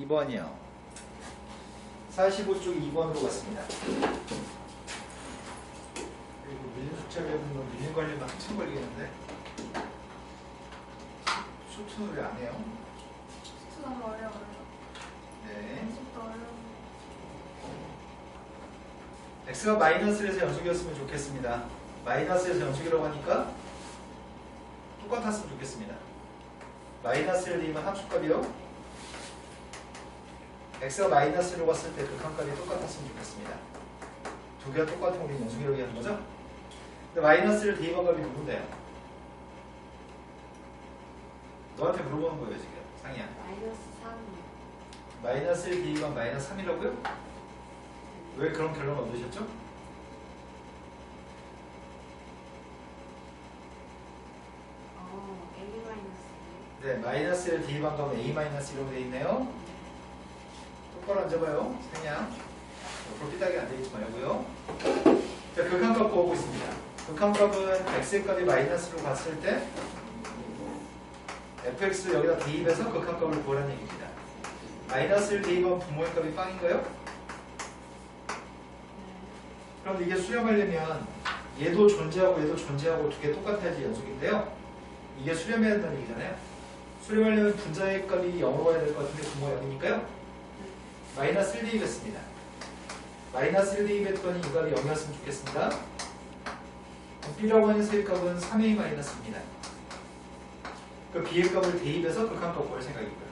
2번이요. 45쪽 2번으로 갔습니다. 그리고 밀린 숙제하려면 밀린 관리만 한참 걸리겠는데 수트는 왜 안 해요? 수트 너무 어려워요. 네. 연습도 어려워. x가 마이너스에서 연속이었으면 좋겠습니다. 마이너스에서 연속이라고 하니까 똑같았으면 좋겠습니다. 마이너스를 대입한 함수값이요. x가 마이너스로 갔을 때 극한값이 똑같았으면 좋겠습니다. 두 개가 똑같은 우리 연속이라고 하는 거죠? 근데 마이너스를 대입한 값이 누군데요? 너한테 물어보는 거예요 지금 상이야. 마이너스 3. 마이너스를 대입한 마이너스 3이라고요? 왜 그런 결론을 얻으셨죠? A 마이너스. 네, 마이너스를 대입한 값은 a-1이라고 되어 있네요. 똑바로 앉아봐요. 상이야. 옆으로 삐딱이 앉아있지 말고요. 자, 극한값 구하고 있습니다. 극한값은 x의 값이 마이너스로 갔을 때 fx를 여기다 대입해서 극한값을 구하라는 얘기입니다. 마이너스를 대입한 분모의 값이 빵인가요? 그럼 이게 수렴하려면 얘도 존재하고 얘도 존재하고 두 개 똑같아야지 연속인데요. 이게 수렴해야 된다는 얘기잖아요. 수렴하려면 분자의 값이 0으로 가야 될 것 같은데 분모가 0이니까요. 마이너스 1 대입했습니다. 마이너스 1 대입했더니 이 값이 0이었으면 좋겠습니다. b라고 하는 세의 값은 3a 마이너스입니다. 그 b의 값을 대입해서 극한값 구할 생각이고요.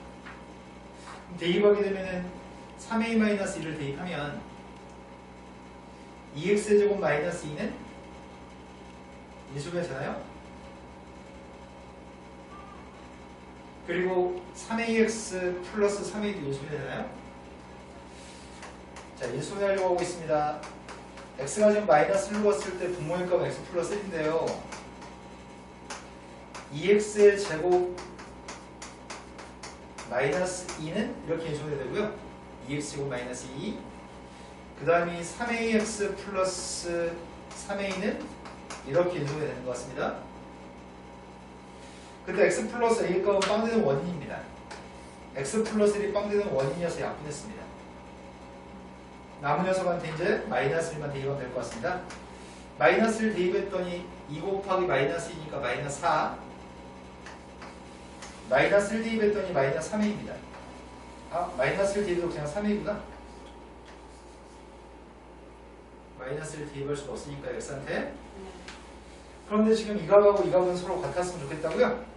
대입하게 되면은 3a 마이너스 1을 대입하면 2x제곱 마이너스 2는 인수분해 되나요? 그리고 3ax 플러스 3a도 인수분해 되나요? 자, 인수분해 하려고 하고 있습니다. x가 지금 마이너스 1로 갔을 때 분모의 값은 x 플러스 1인데요. 2x의 제곱 마이너스 2는 이렇게 인수분해 되고요. 2x제곱 마이너스 2. 그 다음에 3ax 플러스 3a는 이렇게 인수분해 되는 것 같습니다. 근데 x 플러스 a의 값은 빵되는 원인입니다. x 플러스 1이 빵되는 원인이어서 약분했습니다. 남은 녀석한테 이제 마이너스 1만 대입하면 될 것 같습니다. 마이너스 1 대입했더니 2 곱하기 마이너스 2니까 마이너스 4. 마이너스 1 대입했더니 마이너스 3a입니다. 아, 마이너스 1 대입해도 그냥 3a구나. 마이너스 1 대입할 수가 없으니까 x한테. 그런데 지금 이 값하고 이 값은 서로 같았으면 좋겠다고요?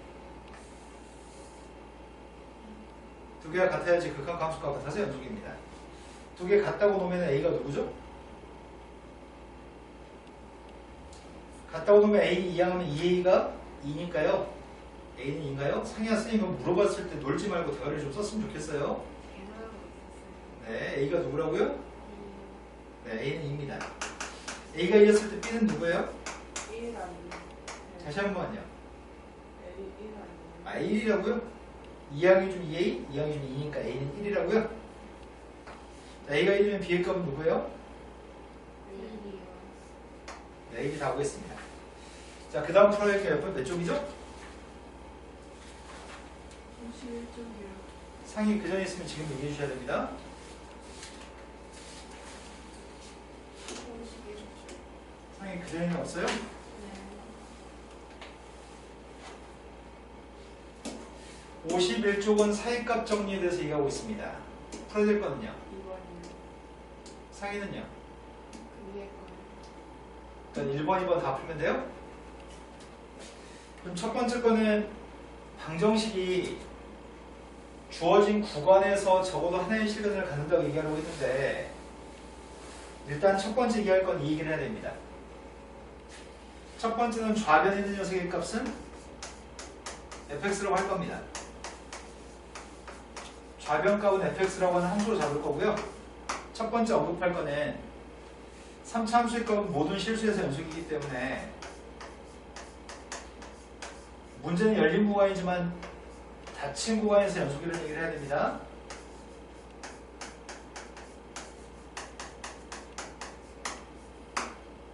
두 개가 같아야지 극한 함수가 같아서 연속입니다. 두 개 같다고 놓으면 a가 누구죠? 같다고 놓으면 a 이항하면 2a가 2니까요. a는 2인가요? 상이야 선생님 물어봤을 때 놀지 말고 대화를 좀 썼으면 좋겠어요. 네, a가 누구라고요? 네, a는 2입니다. a가 이겼을 때 b는 누구예요? 1이 아니에요. 다시 한 번요. A 1 아니에요. 아, 1이라고요? 2항이 좀 2a, 2항이 좀 2니까 a는 1이라고요? a가 1이면 b의 값은 누구예요? 1이요. 네, 1이 다 오겠습니다. 자, 그 다음 풀어야 할게요. 몇 쪽이죠? 51쪽이요. 상이 그 전에 있으면 지금 얘기해 주셔야 됩니다. 51쪽. 상이 그 전에는 없어요? 네. 51쪽은 사이값 정리에 대해서 얘기하고 있습니다. 풀어야 될 거는요? 2번이요. 상이는요? 그 위에 거요. 일단 1번, 2번 다 풀면 돼요? 그럼 첫 번째 거는 방정식이 주어진 구간에서 적어도 하나의 실근을 갖는다고 얘기하려고 했는데 일단 첫 번째 얘기할 건 이 얘기를 해야 됩니다. 첫 번째는 좌변에 있는 녀석의 값은 fx라고 할 겁니다. 좌변 값은 fx라고 하는 함수로 잡을 거고요. 첫 번째 언급할 거는 3차 함수의 값은 모든 실수에서 연속이기 때문에 문제는 열린 구간이지만 닫힌 구간에서 연속이라는 얘기를 해야 됩니다.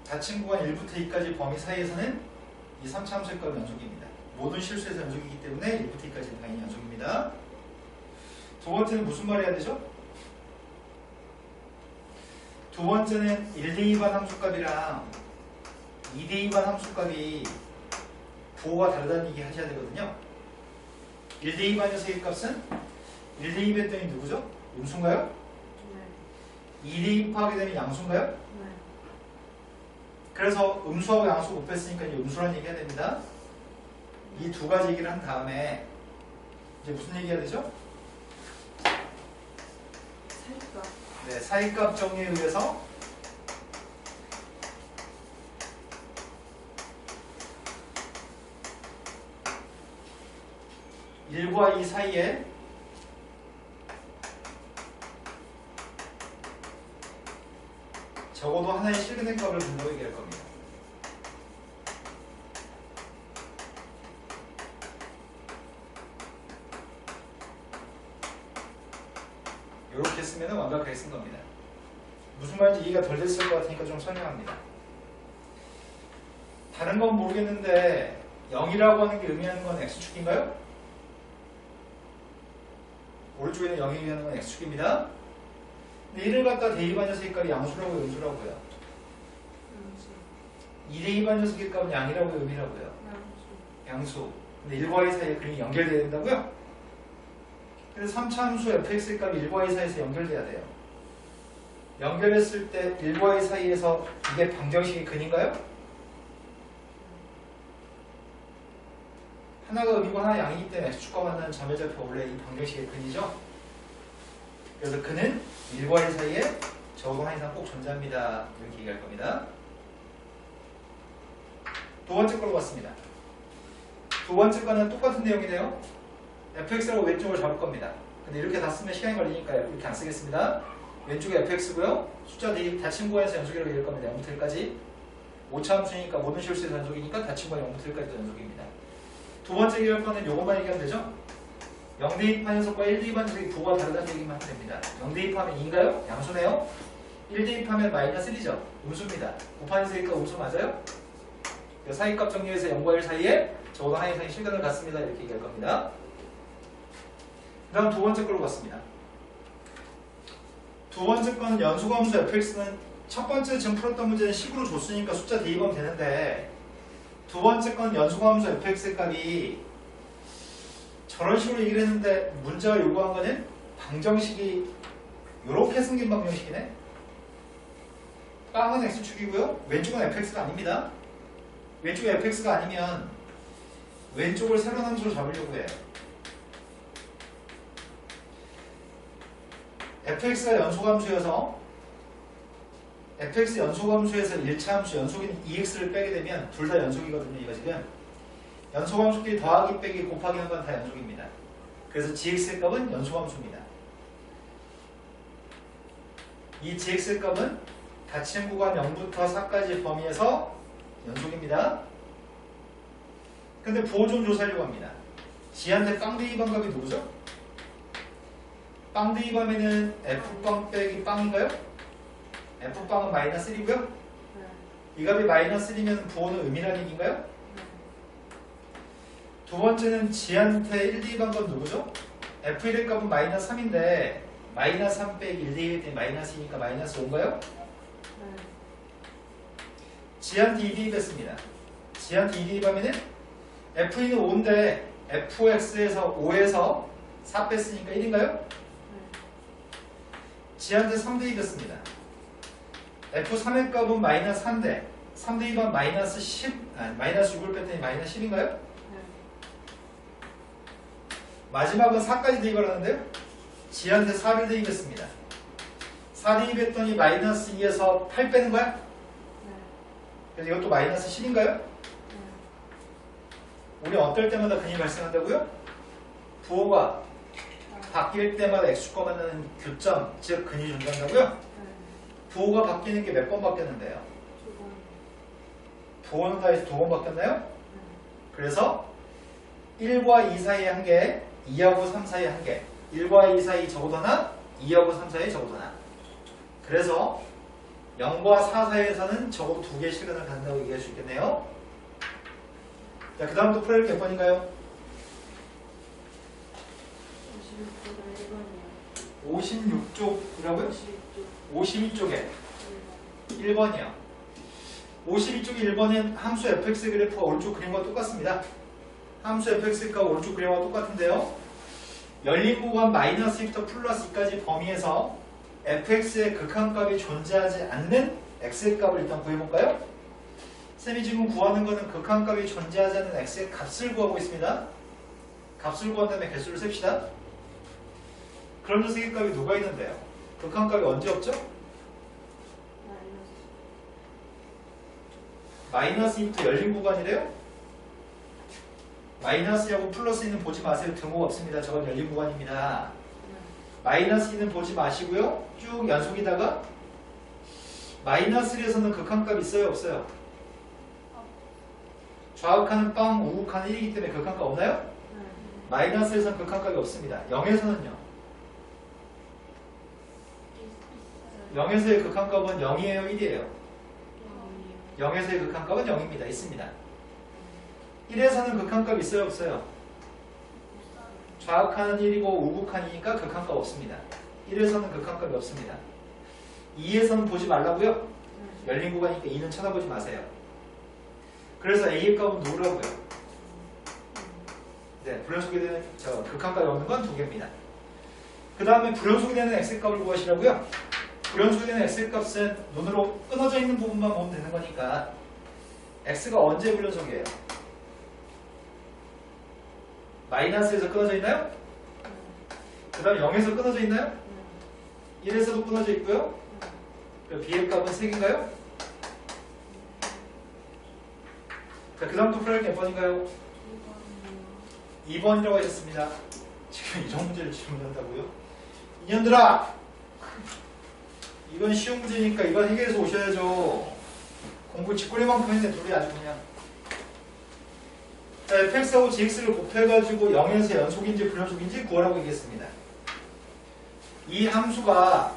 닫힌 구간 1부터 2까지 범위 사이에서는 이 3차 함수의 값은 연속입니다. 모든 실수에서 연속이기 때문에 1부터 2까지는 당연히 연속입니다. 두 번째는 무슨 말 해야 되죠? 두 번째는 1대2반 함수값이랑 2대2반 함수값이 부호가 다르다는 얘기 하셔야 되거든요. 1대2반 녀석의 값은 1대2 했더니 누구죠? 음수인가요? 네. 2대2 하게 되면 양수인가요? 네. 그래서 음수하고 양수 곱했으니까 이제 음수라는 얘기 해야 됩니다. 이 두 가지 얘기를 한 다음에 이제 무슨 얘기 해야 되죠? 살까? 네, 사이값 정리에 의해서 (1과 2) 사이에 적어도 하나의 실근의 값을 준다고 얘기할 겁니다. 이렇게 쓰면 완벽하게 쓴 겁니다. 무슨 말인지 이해가 덜 됐을 것 같으니까 좀 설명합니다. 다른 건 모르겠는데 0이라고 하는 게 의미하는 건 x축인가요? 오른쪽에 있는 0이 의미하는 건 x축입니다. 근데 1을 갖다 대입한 녀석의 값이 양수라고요, 음수라고요? 양수. 2대2반 녀석의 값은 양이라고요, 음이라고요? 양수. 양수. 근데 1과 2 사이에 그림이 연결돼야 된다고요? 그래서 3차 함수 fx의 값이 1과 2 사이에서 연결돼야 돼요. 연결했을 때 1과 2 사이에서 이게 방정식의 근인가요? 하나가 음이고 하나 양이기 때문에 x축과 만나는 자매좌표 원래 이 방정식의 근이죠. 그래서 근은 1과 2 사이에 적어도 한 이상 꼭 존재합니다. 이렇게 얘기할 겁니다. 두 번째 걸로 봤습니다. 두 번째 거는 똑같은 내용이네요. fx라고 왼쪽을 잡을 겁니다. 근데 이렇게 다 쓰면 시간이 걸리니까 이렇게 안 쓰겠습니다. 왼쪽에 fx고요. 숫자 대입 닫힌 구간에서 연속이라고 얘기할 겁니다. 0부터 1까지. 5차 함수니까 모든 실수에서 연속이니까 닫힌 구간 0부터 1까지도 연속입니다. 두 번째 얘기할 거는 요것만 얘기하면 되죠. 0대입한 녀석과 1대입한 녀석이 부호가 다르다는 얘기만 하면 됩니다. 0대입하면 2인가요? 양수네요. 1대입하면 마이너스 1이죠. 음수입니다. 곱한 녀석이니까 음수 맞아요? 사이값 정리해서 0과 1 사이에 적어도 하나 이상의 실근을 갖습니다. 이렇게 얘기할 겁니다. 그 다음 두 번째 걸로 봤습니다. 두 번째 건 연수과 함수 fx는 첫 번째 지금 풀었던 문제는 식으로 줬으니까 숫자 대입하면 되는데 두 번째 건 연수과 함수 fx의 값이 저런 식으로 얘기를 했는데 문제가 요구한 거는 방정식이 이렇게 생긴 방정식이네. 빵은 x축이고요. 왼쪽은 fx가 아닙니다. 왼쪽이 fx가 아니면 왼쪽을 새로운 함수로 잡으려고 해요. fx가 연속함수여서 fx 연속함수에서 1차 함수 연속인 2x를 빼게 되면 둘 다 연속이거든요. 이거 지금 연속함수끼리 더하기 빼기 곱하기 하는 건 다 연속입니다. 그래서 gx의 값은 연속함수입니다. 이 gx의 값은 닫힌 구간 0부터 4까지 범위에서 연속입니다. 근데 부호 좀 조사하려고 합니다. g한테 빵 대입한 값이 누구죠? 빵 대입하면은 f빵 빼기 빵인가요? f빵은 마이너스 1이고요. 네. 이 값이 마이너스 1이면 부호는 음이라는 얘기인가요? 네. 두 번째는 g한테 1 대입한 건 누구죠? f1의 값은 마이너스 3인데 마이너스 3 빼기 1 대입했더니 마이너스 2니까 마이너스 5인가요? 네. g한테 2 대입했습니다. g한테 2 대입하면은 f는 5인데 fx에서 5에서 4 뺐으니까 1인가요? g한테 3 대입했습니다. f3의 값은 마이너스 4인데 3 대입하면 마이너스 6을 뺐더니 마이너스 10인가요? 네. 마지막은 4까지 대입을 하는데요. g한테 4를 대입했습니다. 4 대입했더니 마이너스 2에서 8 빼는 거야? 네. 그래서 이것도 마이너스 10인가요? 네. 우리 어떨 때마다 근이 발생한다고요? 부호가 바뀔 때마다 x축과 만나는 교점, 즉 근이 존재한다고요? 네. 부호가 바뀌는 게 몇 번 바뀌었는데요? 두 번. 부호는 다 해서 2번 바뀌었나요? 네. 그래서 1과 2 사이에 한 개, 2하고 3 사이에 한 개, 1과 2 사이 적어도 하나, 2하고 3 사이에 적어도 하나. 그래서 0과 4 사이에서는 적어도 2개의 실근을 갖는다고 얘기할 수 있겠네요. 자, 그 다음부터 풀어야 몇 번인가요? 56쪽에 1번이요. 56쪽이라고요? 52쪽. 52쪽에 1번이요. 52쪽에 1번은 함수 fx 그래프가 오른쪽 그림과 똑같습니다. 함수 fx가 오른쪽 그림과 똑같은데요. 열린 구간 마이너스 2부터 플러스 2까지 범위에서 fx의 극한값이 존재하지 않는 x의 값을 일단 구해볼까요? 쌤이 지금 구하는 거는 극한값이 존재하지 않는 x의 값을 구하고 있습니다. 값을 구한 다음에 개수를 셉시다. 그럼 녀석의 값이 누가 있는데요? 극한값이 언제 없죠? 마이너스 2부터 열린 구간이래요? 마이너스하고 플러스 2는 보지 마세요. 등호가 없습니다. 저건 열린 구간입니다. 마이너스 2는 보지 마시고요. 쭉 연속이다가 마이너스 1에서는 극한값 있어요? 없어요? 좌극하는 빵, 우극하는 1이기 때문에 극한값 없나요? 마이너스 1에서는 극한값이 없습니다. 0에서는요? 0에서의 극한값은 0이에요? 1이에요? 0에서의 극한값은 0입니다. 있습니다. 1에서는 극한값 있어요? 없어요? 좌극하는 1이고 우극하는 2니까 극한값 없습니다. 1에서는 극한값이 없습니다. 2에서는 보지 말라고요? 열린 구간이니까 2는 쳐다보지 마세요. 그래서 A의 값은 누구라고요? 네, 불연속이 되는 극한값이 없는 건 2개입니다. 그 다음에 불연속이 되는 X의 값을 구하시라고요? 불연속이 되는 X의 값은 눈으로 끊어져 있는 부분만 보면 되는 거니까 X가 언제 불연속이에요? 마이너스에서 끊어져 있나요? 그 다음 0에서 끊어져 있나요? 1에서도 끊어져 있고요. B의 값은 3개인가요? 자, 그 다음부터 풀어야 몇 번인가요? 2번이라고 하셨습니다. 지금 이런 문제를 질문한다고요? 이년들아! 이건 쉬운 문제니까 이건 해결해서 오셔야죠. 공부 짓거리만큼 했네, 둘이 아주 그냥. 자, fx하고 gx를 곱해가지고 0에서 연속인지 불연속인지 구하라고 얘기했습니다. 이 함수가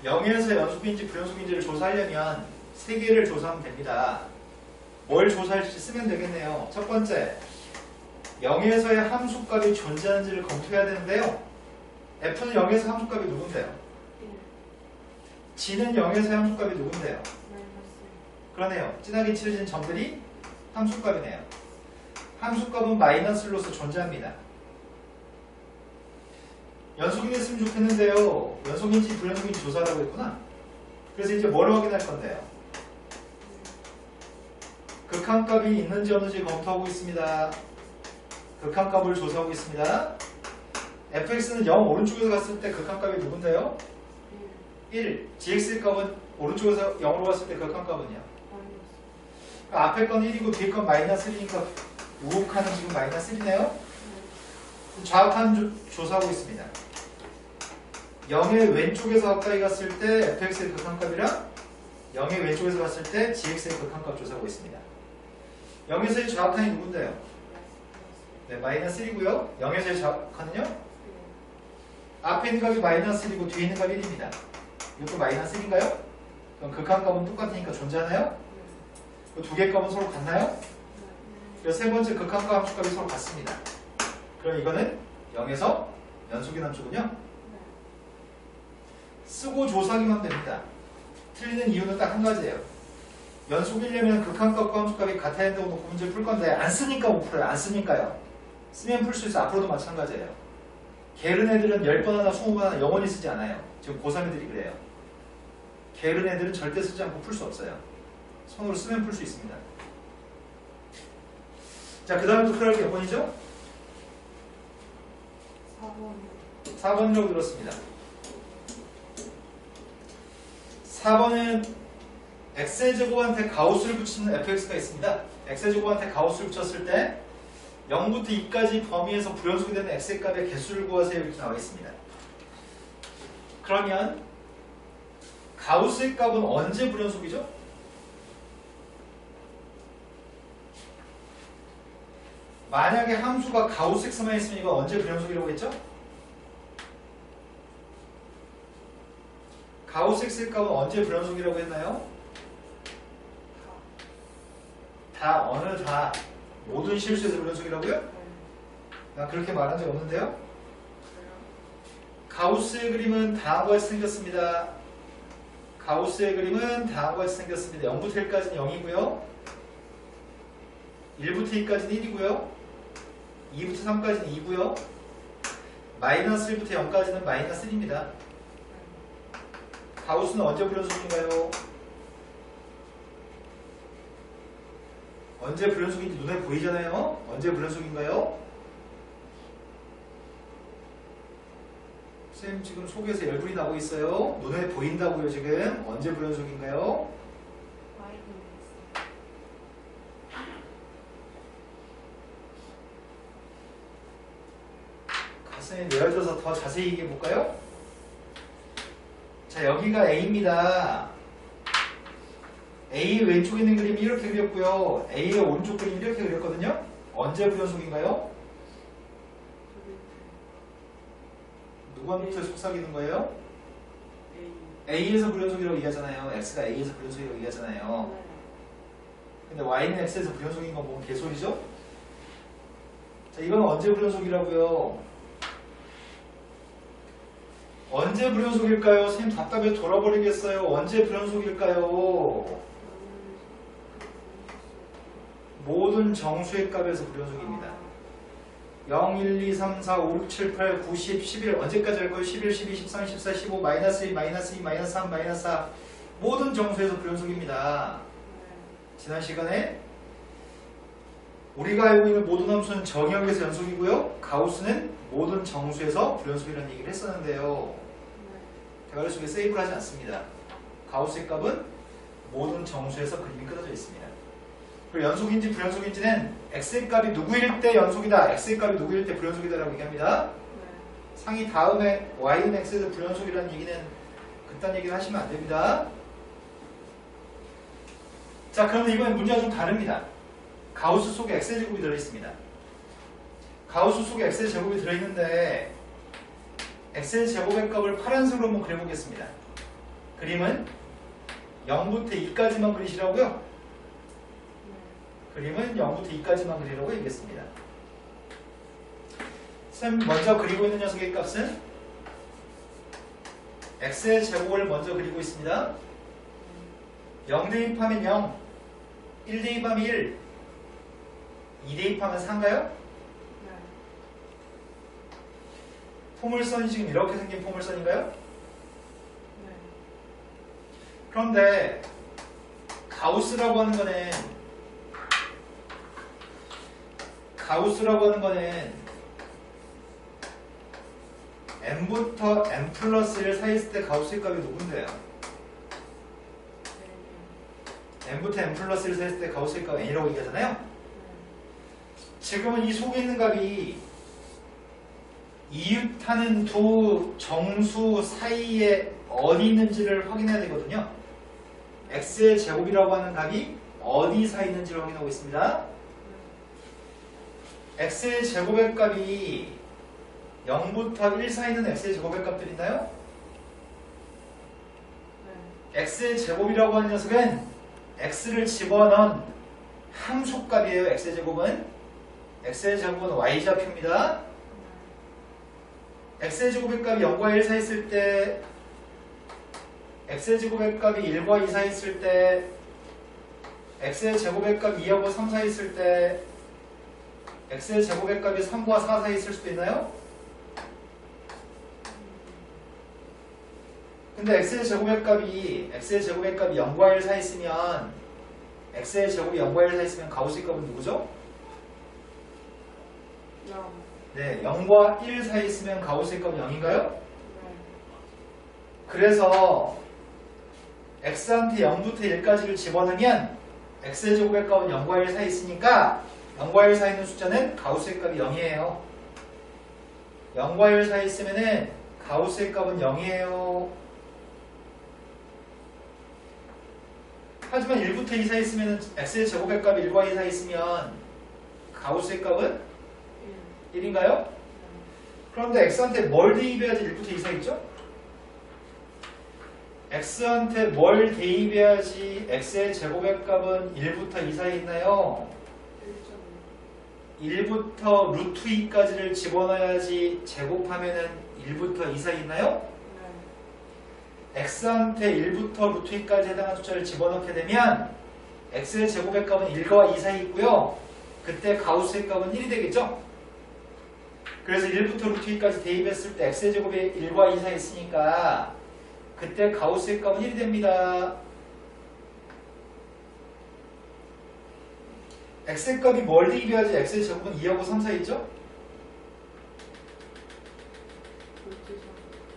0에서 연속인지 불연속인지를 조사하려면 3개를 조사하면 됩니다. 뭘 조사할지 쓰면 되겠네요. 첫 번째, 0에서의 함수값이 존재하는지를 검토해야 되는데요. f는 0에서 함수값이 누군데요? g는 0에서 함수값이 누군데요? 그러네요. 진하게 칠해진 점들이 함수값이네요. 함수값은 마이너스로서 존재합니다. 연속이 됐으면 좋겠는데요. 연속인지 불연속인지 조사하라고 했구나. 그래서 이제 뭘 확인할 건데요? 극한값이 있는지 없는지 검토하고 있습니다. 극한값을 조사하고 있습니다. fx는 0 오른쪽에서 갔을 때 극한값이 누군데요? 1. gx의 값은 오른쪽에서 0으로 갔을 때 극한값은요? 그러니까 앞에 건 1이고 뒤에 건 마이너스 1이니까 우극하는 지금 마이너스 1이네요? 좌극하는 조사하고 있습니다. 0의 왼쪽에서 가까이 갔을 때 fx의 극한값이랑 0의 왼쪽에서 갔을 때 gx의 극한값 조사하고 있습니다. 0에서의 좌극한이 누군데요? 네, 마이너스 1이고요. 0에서의 좌극한은요? 앞에 있는 값이 마이너스 1이고 뒤에 있는 값이 1입니다. 이것도 마이너스 1인가요? 그럼 극한값은 똑같으니까 존재하나요? 그 두 개의 값은 서로 같나요? 그래서 세 번째 극한값 함수값이 서로 같습니다. 그럼 이거는 0에서 연속인 함수군요. 쓰고 조사하기만 됩니다. 틀리는 이유는 딱 한 가지예요. 연속이려면 극한값과 함수값이 같아야 한다고 놓고 문제를 풀 건데 안 쓰니까 못 풀어요. 안 쓰니까요. 쓰면 풀 수 있어. 앞으로도 마찬가지예요. 게으른 애들은 10번 하나 20번 하나 영원히 쓰지 않아요. 지금 고3 애들이 그래요. 게으른 애들은 절대 쓰지 않고 풀 수 없어요. 손으로 쓰면 풀 수 있습니다. 자, 그 다음에 또 풀어야 할 게 몇 번이죠? 4번. 4번이라고 들었습니다. 4번은 x제곱한테 가우스를 붙이는 fx가 있습니다. x제곱한테 가우스를 붙였을 때 0부터 2까지 범위에서 불연속이 되는 x의 값의 개수를 구하세요. 이렇게 나와 있습니다. 그러면 가우스의 값은 언제 불연속이죠? 만약에 함수가 가우스 x만 있으면 이거 언제 불연속이라고 했죠? 가우스 x의 값은 언제 불연속이라고 했나요? 다, 어느 다, 모든 실수에서 불연속이라고요? 나 그렇게 말한 적 없는데요? 가우스의 그림은 다음과 같이 생겼습니다. 가우스의 그림은 다음과 같이 생겼습니다. 0부터 1까지는 0이고요. 1부터 2까지는 1이고요. 2부터 3까지는 2고요. 마이너스 1부터 0까지는 마이너스 1입니다. 가우스는 언제 불연속인가요? 언제 불연속인지 눈에 보이잖아요? 언제 불연속인가요? 쌤 지금 속에서 열불이 나고 있어요. 눈에 보인다고요 지금. 언제 불연속인가요? 가슴이 내어져서 더 자세히 얘기해 볼까요? 자, 여기가 A입니다. A 왼쪽에 있는 그림이 이렇게 그렸고요. A의 오른쪽 그림이 이렇게 그렸거든요. 언제 불연속인가요? 누구한테 속삭이는 거예요? A에서 불연속이라고 얘기하잖아요. X가 A에서 불연속이라고 얘기하잖아요. 근데 Y는 X에서 불연속인 건 뭐 개소리죠? 자, 이건 언제 불연속이라고요? 언제 불연속일까요? 선생님 답답해 돌아버리겠어요. 언제 불연속일까요? 모든 정수의 값에서 불연속입니다. 0, 1, 2, 3, 4, 5, 6, 7, 8, 9, 10, 11 언제까지 할 거예요? 11, 12, 13, 14, 15, 마이너스 1, 마이너스 2, 마이너스 3, 마이너스 4 모든 정수에서 불연속입니다. 지난 시간에 우리가 알고 있는 모든 함수는 정의역에서 연속이고요. 가우스는 모든 정수에서 불연속이라는 얘기를 했었는데요. 대괄호 속에 세이브를 하지 않습니다. 가우스의 값은 모든 정수에서 그림이 끊어져 있습니다. 그리고 연속인지 불연속인지는 x의 값이 누구일 때 연속이다, x의 값이 누구일 때 불연속이다 라고 얘기합니다. 상이 다음에 y는 x에서 불연속이라는 얘기는 그딴 얘기를 하시면 안 됩니다. 자, 그런데 이번엔 문제가 좀 다릅니다. 가우스 속에 x의 제곱이 들어있습니다. 가우스 속에 x의 제곱이 들어있는데 x의 제곱의 값을 파란색으로 한번 그려보겠습니다. 그림은 0부터 2까지만 그리시라고요? 그림은 0부터 2까지만 그리라고 얘기했습니다. 쌤 먼저 그리고 있는 녀석의 값은 x의 제곱을 먼저 그리고 있습니다. 0 대입하면 0, 1 대입하면 1, 2 대입하면 4인가요? 포물선이 지금 이렇게 생긴 포물선인가요? 그런데 가우스라고 하는 거는 n부터 n 플러스 1 사이 있을 때 가우스의 값이 누군데요? n부터 n 플러스 1 사이 있을 때 가우스의 값 n이라고 얘기하잖아요? 지금은 이 속에 있는 값이 이웃하는 두 정수 사이에 어디 있는지를 확인해야 되거든요. x의 제곱이라고 하는 값이 어디 사이 있는지를 확인하고 있습니다. x의 제곱의 값이 0부터 1 사이 있는 x의 제곱의 값들 있나요? x의 제곱이라고 하는 녀석은 x를 집어넣은 함수값이에요. x의 제곱은 y좌표입니다. x의 제곱의 값이 0과 1 사이 있을 때, x의 제곱의 값이 1과 2 사이 있을 때, x의 제곱의 값이 2하고 3 사이 있을 때, x의 제곱의 값이 3과 4 사이 있을 수도 있나요? 근데 x의 제곱의 값이 0과 1 사이 있으면, x의 제곱이 0과 1 사이 있으면 가우스의 값은 누구죠? 0. 네, 0과 1 사이 있으면 가우스의 값은 0인가요? 그래서 x한테 0부터 1까지를 집어넣으면 x의 제곱의 값은 0과 1 사이 있으니까 0과 1 사이 있는 숫자는 가우스의 값이 0이에요. 0과 1 사이 있으면은 가우스의 값은 0이에요. 하지만 1부터 2 사이 있으면 x의 제곱의 값이 1과 2 사이 있으면 가우스의 값은 1인가요? 그런데 x한테 뭘 대입해야지 1부터 2 사이 있죠? x한테 뭘 대입해야지 x의 제곱의 값은 1부터 2 사이 있나요? 1부터 루트 2까지를 집어넣어야지 제곱하면은 1부터 2 사이 있나요? x한테 1부터 루트 2까지 해당하는 숫자를 집어넣게 되면 x의 제곱의 값은 1과 2 사이 있고요. 그때 가우스의 값은 1이 되겠죠? 그래서 1부터 루트 2까지 대입했을 때 x의 제곱이 1과 2 사이 있으니까 그때 가우스의 값은 1이 됩니다. x의 값이 뭘 대입해야지 x의 제곱은 2하고 3 사이 있죠?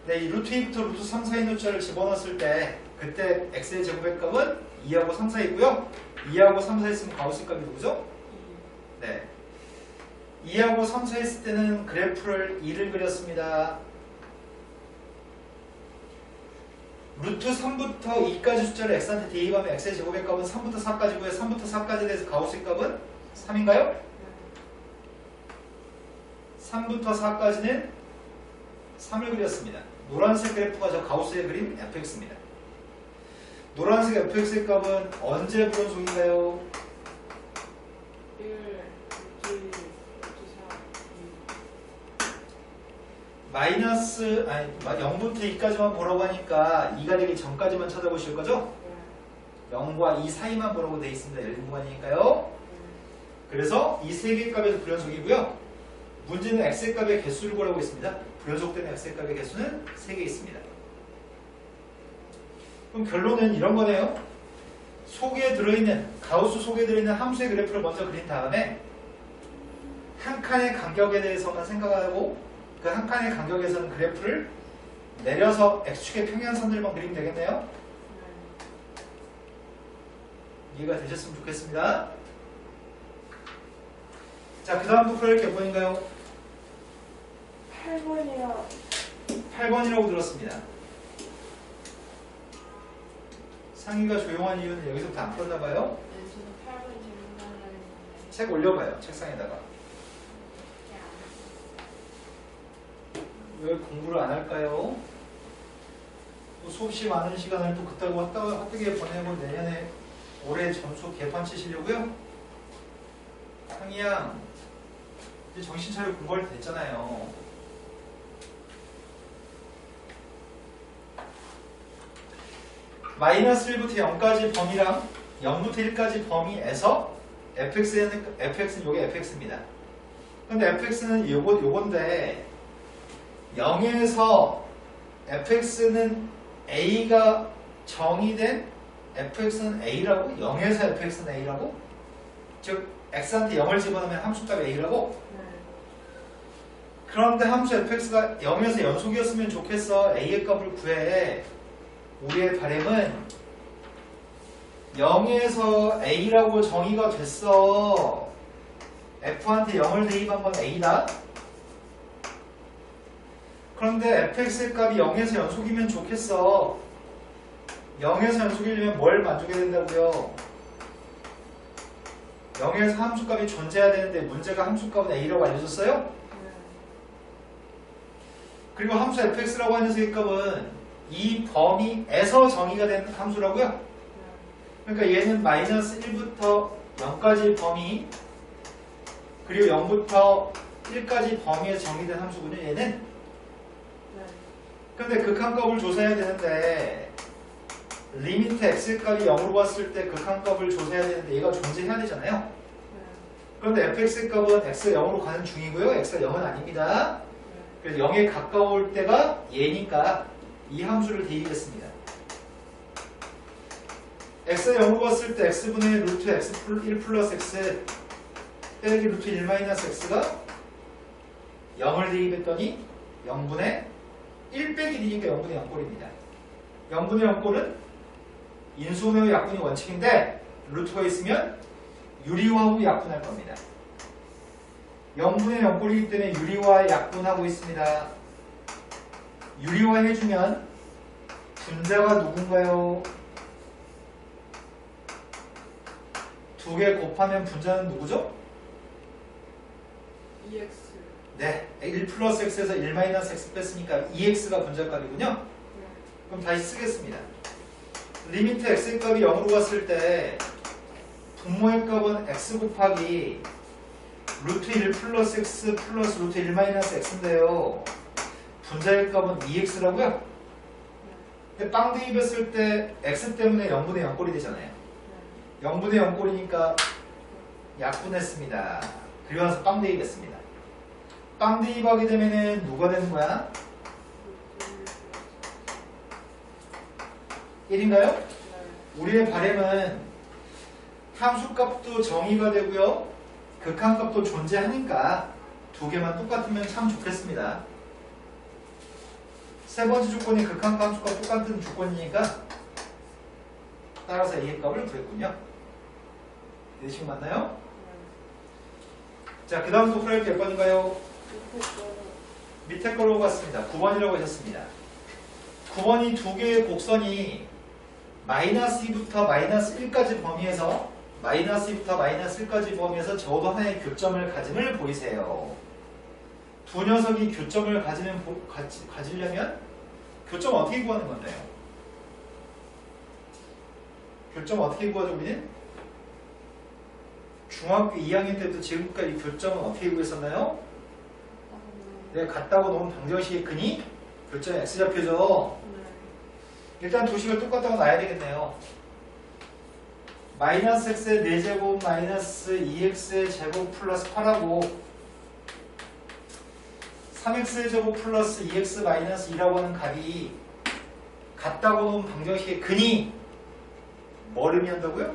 네, 이 루트 2부터 루트 3 사이 있는 숫자를 집어넣었을 때 그때 x의 제곱의 값은 2하고 3 사이 있고요. 2하고 3 사이 있으면 가우스 값이 누구죠? 네. 2하고 3 사이 있을 때는 그래프를 2를 그렸습니다. 루트 3부터 2까지 숫자를 x한테 대입하면 x의 제곱의 값은 3부터 4까지고요. 3부터 4까지 돼서 가우스 값은 3인가요? 3부터 4까지는 3을 그렸습니다. 노란색 그래프가 저 가우스의 그림 fx입니다. 노란색 fx의 값은 언제 불연속인가요? 1, 2, 4, 마이너스, 아니 0부터 2까지만 보라고 하니까 2가 되기 전까지만 찾아보실 거죠? 0과 2 사이만 보라고 되어 있습니다. 열린 구간이니까요. 그래서 이 세 개의 값에서 불연속이고요. 문제는 x의 값의 개수를 구하고 있습니다. 불연속된 x의 값의 개수는 3개 있습니다. 그럼 결론은 이런 거네요. 속에 들어있는, 가우스 속에 들어있는 함수의 그래프를 먼저 그린 다음에 한 칸의 간격에 대해서만 생각하고 그 한 칸의 간격에서는 그래프를 내려서 x축의 평행선들만 그리면 되겠네요. 이해가 되셨으면 좋겠습니다. 자, 그 다음도 풀어낼 게 몇 번인가요? 8번이요. 8번이라고 들었습니다. 상희가 조용한 이유는 여기서부터 안 풀었나봐요. 네, 저도 8번 질문하려고 했는데. 책 올려봐요. 책상에다가. 왜 공부를 안 할까요? 또 수없이 많은 시간을 또 그따구 헛되게 보내고 내년에 올해 점수 개판 치시려고요? 상희야, 이제 정신 차리고 공부할 때 됐잖아요. 마이너스 1부터 0까지 범위랑 0부터 1까지 범위에서 fx는 요게 fx입니다. 근데 fx는 요건데 0에서 fx는 a가 정의된 fx는 a라고? 0에서 fx는 a라고? 즉 x한테 0을 집어넣으면 함수값 a라고? 그런데 함수 fx가 0에서 연속이었으면 좋겠어. a의 값을 구해. 우리의 바람은 0에서 a라고 정의가 됐어. f한테 0을 대입한 건 a다. 그런데 fx의 값이 0에서 연속이면 좋겠어. 0에서 연속이려면 뭘 만족해야 된다고요? 0에서 함수값이 존재해야 되는데 문제가 함수값은 a라고 알려줬어요? 그리고 함수 fx라고 하는 녀석의 값은 이 범위에서 정의가 된 함수라고요? 그러니까 얘는 마이너스 1부터 0까지 범위 그리고 0부터 1까지 범위에서 정의된 함수군요. 얘는. 근데 극한값을 조사해야 되는데 리미트 x값이 0으로 갔을 때 극한값을 조사해야 되는데 얘가 존재해야 되잖아요. 그런데 fx의 값은 x가 0으로 가는 중이고요. x가 0은 아닙니다. 그래서 0에 가까울 때가 얘니까 이 함수를 대입했습니다. x가 0으로 갔을 때 x분의 루트 x 1 플러스 x 빼기 루트 1 마이너스 x가 0을 대입했더니 0분의 1 빼기 d니까 0분의 0꼴입니다. 0분의 0꼴은 인수분해 후 약분이 원칙인데 루트가 있으면 유리화 후 약분할 겁니다. 0분의 0꼴이기 때문에 유리화 약분하고 있습니다. 유리화 해주면 분자가 누군가요? 두 개 곱하면 분자는 누구죠? 2x. 네, 1 플러스 x에서 1 마이너스 x 뺐으니까 2x가 분자값이군요. 그럼 다시 쓰겠습니다. 리미트 x의 값이 0으로 갔을 때 분모의 값은 x 곱하기 루트 1 플러스 x 플러스 루트 1 마이너스 x인데요. 분자의 값은 2x라고요? 근데 빵 대입했을 때 x 때문에 0분의 0꼴이 되잖아요. 0분의 0꼴이니까 약분했습니다. 그리고 나서 빵 대입했습니다. 빵 대입하게 되면은 누가 되는 거야? 1인가요? 우리의 바램은 함수값도 정의가 되고요. 극한값도 존재하니까 두 개만 똑같으면 참 좋겠습니다. 세 번째 조건이 극한값 함수값 똑같은 조건이니까 따라서 A의 값을 구했군요. 이해식 맞나요? 자, 그 다음 또 풀어야 될 몇 번인가요? 밑에 걸로 갔습니다. 9번이라고 하셨습니다. 9번이 두 개의 곡선이 마이너스 2부터 마이너스 1까지 범위에서 마이너스 2부터 마이너스 1까지 범위에서 적어도 하나의 교점을 가짐을 보이세요. 두 녀석이 교점을 가지려면 교점 어떻게 구하는 건데요? 교점 어떻게 구하죠, 우리는? 중학교 2학년 때부터 지금까지 교점은 어떻게 구했었나요? 네, 같다고 놓은 방정식의 근이 교점 x좌표죠. 일단 두 식을 똑같다고 놔야 되겠네요. 마이너스 x의 4제곱 마이너스 2x의 제곱 플러스 8하고 3x의 제곱 플러스 2x 마이너스 2라고 하는 값이 같다고 놓은 방정식의 근이 뭐를 의미한다고요?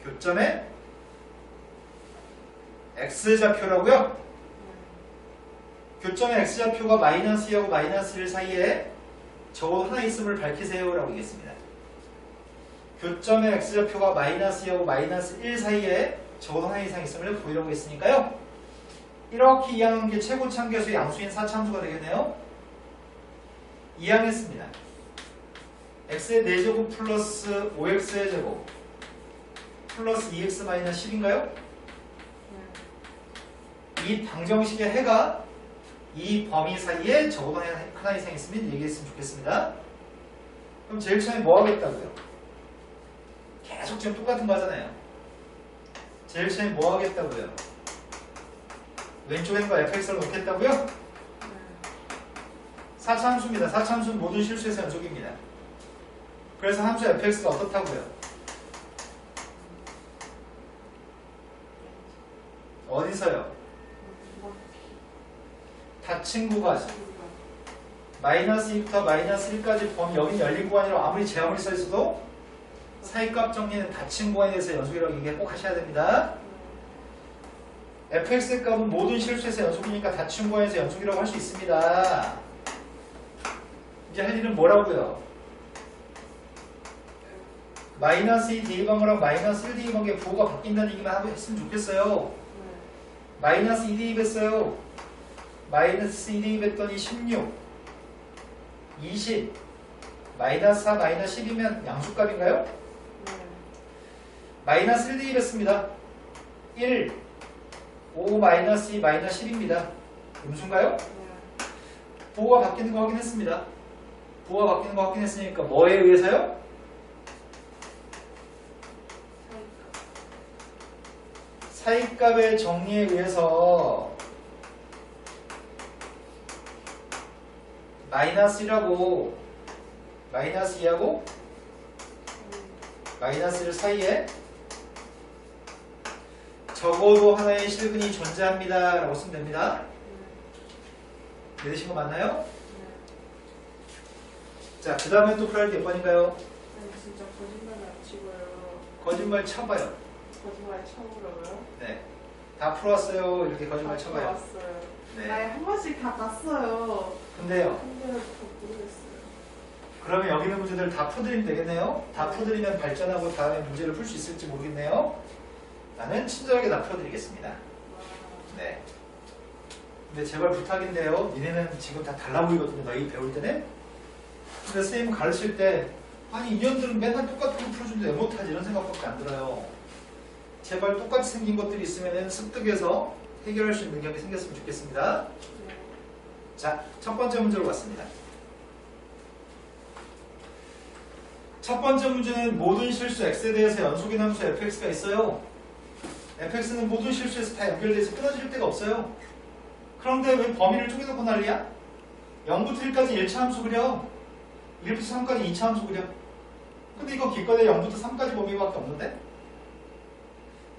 교점의 x좌표라고요? 교점의 x좌표가 마이너스 2하고 마이너스 1 사이에 적어도 하나 있음을 밝히세요 라고 얘기했습니다. 교점의 x좌표가 마이너스 2하고 마이너스 1 사이에 적어도 하나 이상 있음을 보이려고 했으니까요. 이렇게 이항한 게 최고차함계수의 양수인 4차함수가 되겠네요. 이항했습니다. x의 4제곱 플러스 5x의 제곱 플러스 2x 마이너스 10인가요? 이 방정식의 해가 이 범위 사이에 적어도 하나 이상 있으면 얘기했으면 좋겠습니다. 그럼 제일 처음에 뭐 하겠다고요? 계속 지금 똑같은 거 하잖아요. 제일 처음에 뭐 하겠다고요? 왼쪽에 거 fx를 놓겠다고요? 4차함수입니다. 4차함수는 모든 실수에서 연속입니다. 그래서 함수 fx가 어떻다고요? 어디서요? 닫힌 구간 마이너스 2부터 마이너스 1까지 범위 여기는 열린 구간이라고 아무리 제한물이 써있어도 사이값 정리는 닫힌 구간에 대해서 연속이라고 얘기 꼭 하셔야 됩니다. fx의 값은 모든 실수에서 연속이니까 닫힌 구간에서 연속이라고 할 수 있습니다. 이제 할 일은 뭐라고요? 마이너스 2 대입한 거랑 마이너스 1 대입한 게 부호가 바뀐다는 얘기만 하고 했으면 좋겠어요. 마이너스 2 대입했어요. 마이너스 2 대입했더니 16 20 마이너스 4 마이너스 10이면 양수값인가요? 마이너스 1 대입했습니다. 1 5 마이너스 2 마이너스 10입니다. 음수인가요? 부호가 바뀌는 거 확인했습니다. 부호가 바뀌는 거 확인했으니까 뭐에 의해서요? 사이값의 정리에 의해서 마이너스 1하고 마이너스 2하고 마이너스 1 사이에 적어도 하나의 실근이 존재합니다 라고 쓰면 됩니다. 이해되신 거 맞나요? 자, 그 다음에 또 풀어야 할 게 몇 번인가요? 아니 진짜 거짓말 안 치고요. 거짓말 쳐봐요. 거짓말 쳐보려고요? 네, 다 풀어왔어요. 이렇게 거짓말 쳐봐요. 왔어요. 네. 아니 한 번씩 다 봤어요. 근데요, 근데 모르겠어요. 그러면 여기 있는 문제들 다 풀어드리면 되겠네요. 다 풀어드리면 발전하고 다음에 문제를 풀 수 있을지 모르겠네요. 나는 친절하게 다 풀어드리겠습니다. 네. 근데 제발 부탁인데요. 니네는 지금 다 달라 보이거든요. 너희 배울 때는. 근데 선생님 가르칠 때 아니 인연들은 맨날 똑같은 거 풀어주는데 왜 못하지 이런 생각밖에 안 들어요. 제발 똑같이 생긴 것들이 있으면 습득해서 해결할 수 있는 능력이 생겼으면 좋겠습니다. 자, 첫 번째 문제로 갔습니다. 첫 번째 문제는 모든 실수 x에 대해서 연속인 함수 fx가 있어요. fx는 모든 실수에서 다 연결돼서 끊어질 데가 없어요. 그런데 왜 범위를 쪼개놓고 난리야? 0부터 1까지 1차 함수 그려. 1부터 3까지 2차 함수 그려. 근데 이거 기껏해 0부터 3까지 범위밖에 없는데?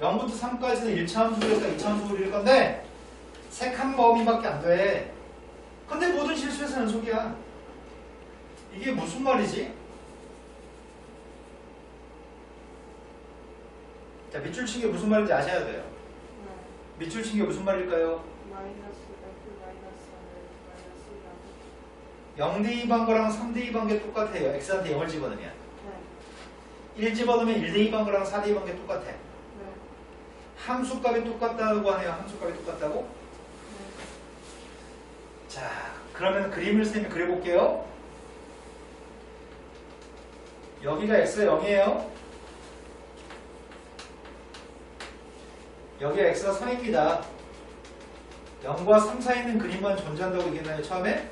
0부터 3까지는 1차 함수 그렸다 2차 함수 그릴 건데 세 칸 범위밖에 안 돼. 근데 모든 실수에서 연속이야. 이게 무슨 말이지? 자, 밑줄 친 게 무슨 말인지 아셔야 돼요. 밑줄 친 게 무슨 말일까요? 마이너스 F 마이너스 마이너스 0대2 반거랑 3대2 반게 똑같아요. x한테 0을 집어넣으면. 네. 1 집어넣으면 1대2 반거랑 4대2 반게 똑같아. 네. 함수값이 똑같다고 하네요. 함수값이 똑같다고? 네. 자, 그러면 그림을 쌤이 그려볼게요. 여기가 x가 0이에요. 여기가 x가 3입니다. 0과 3 사이에 있는 그림만 존재한다고 얘기했나요, 처음에?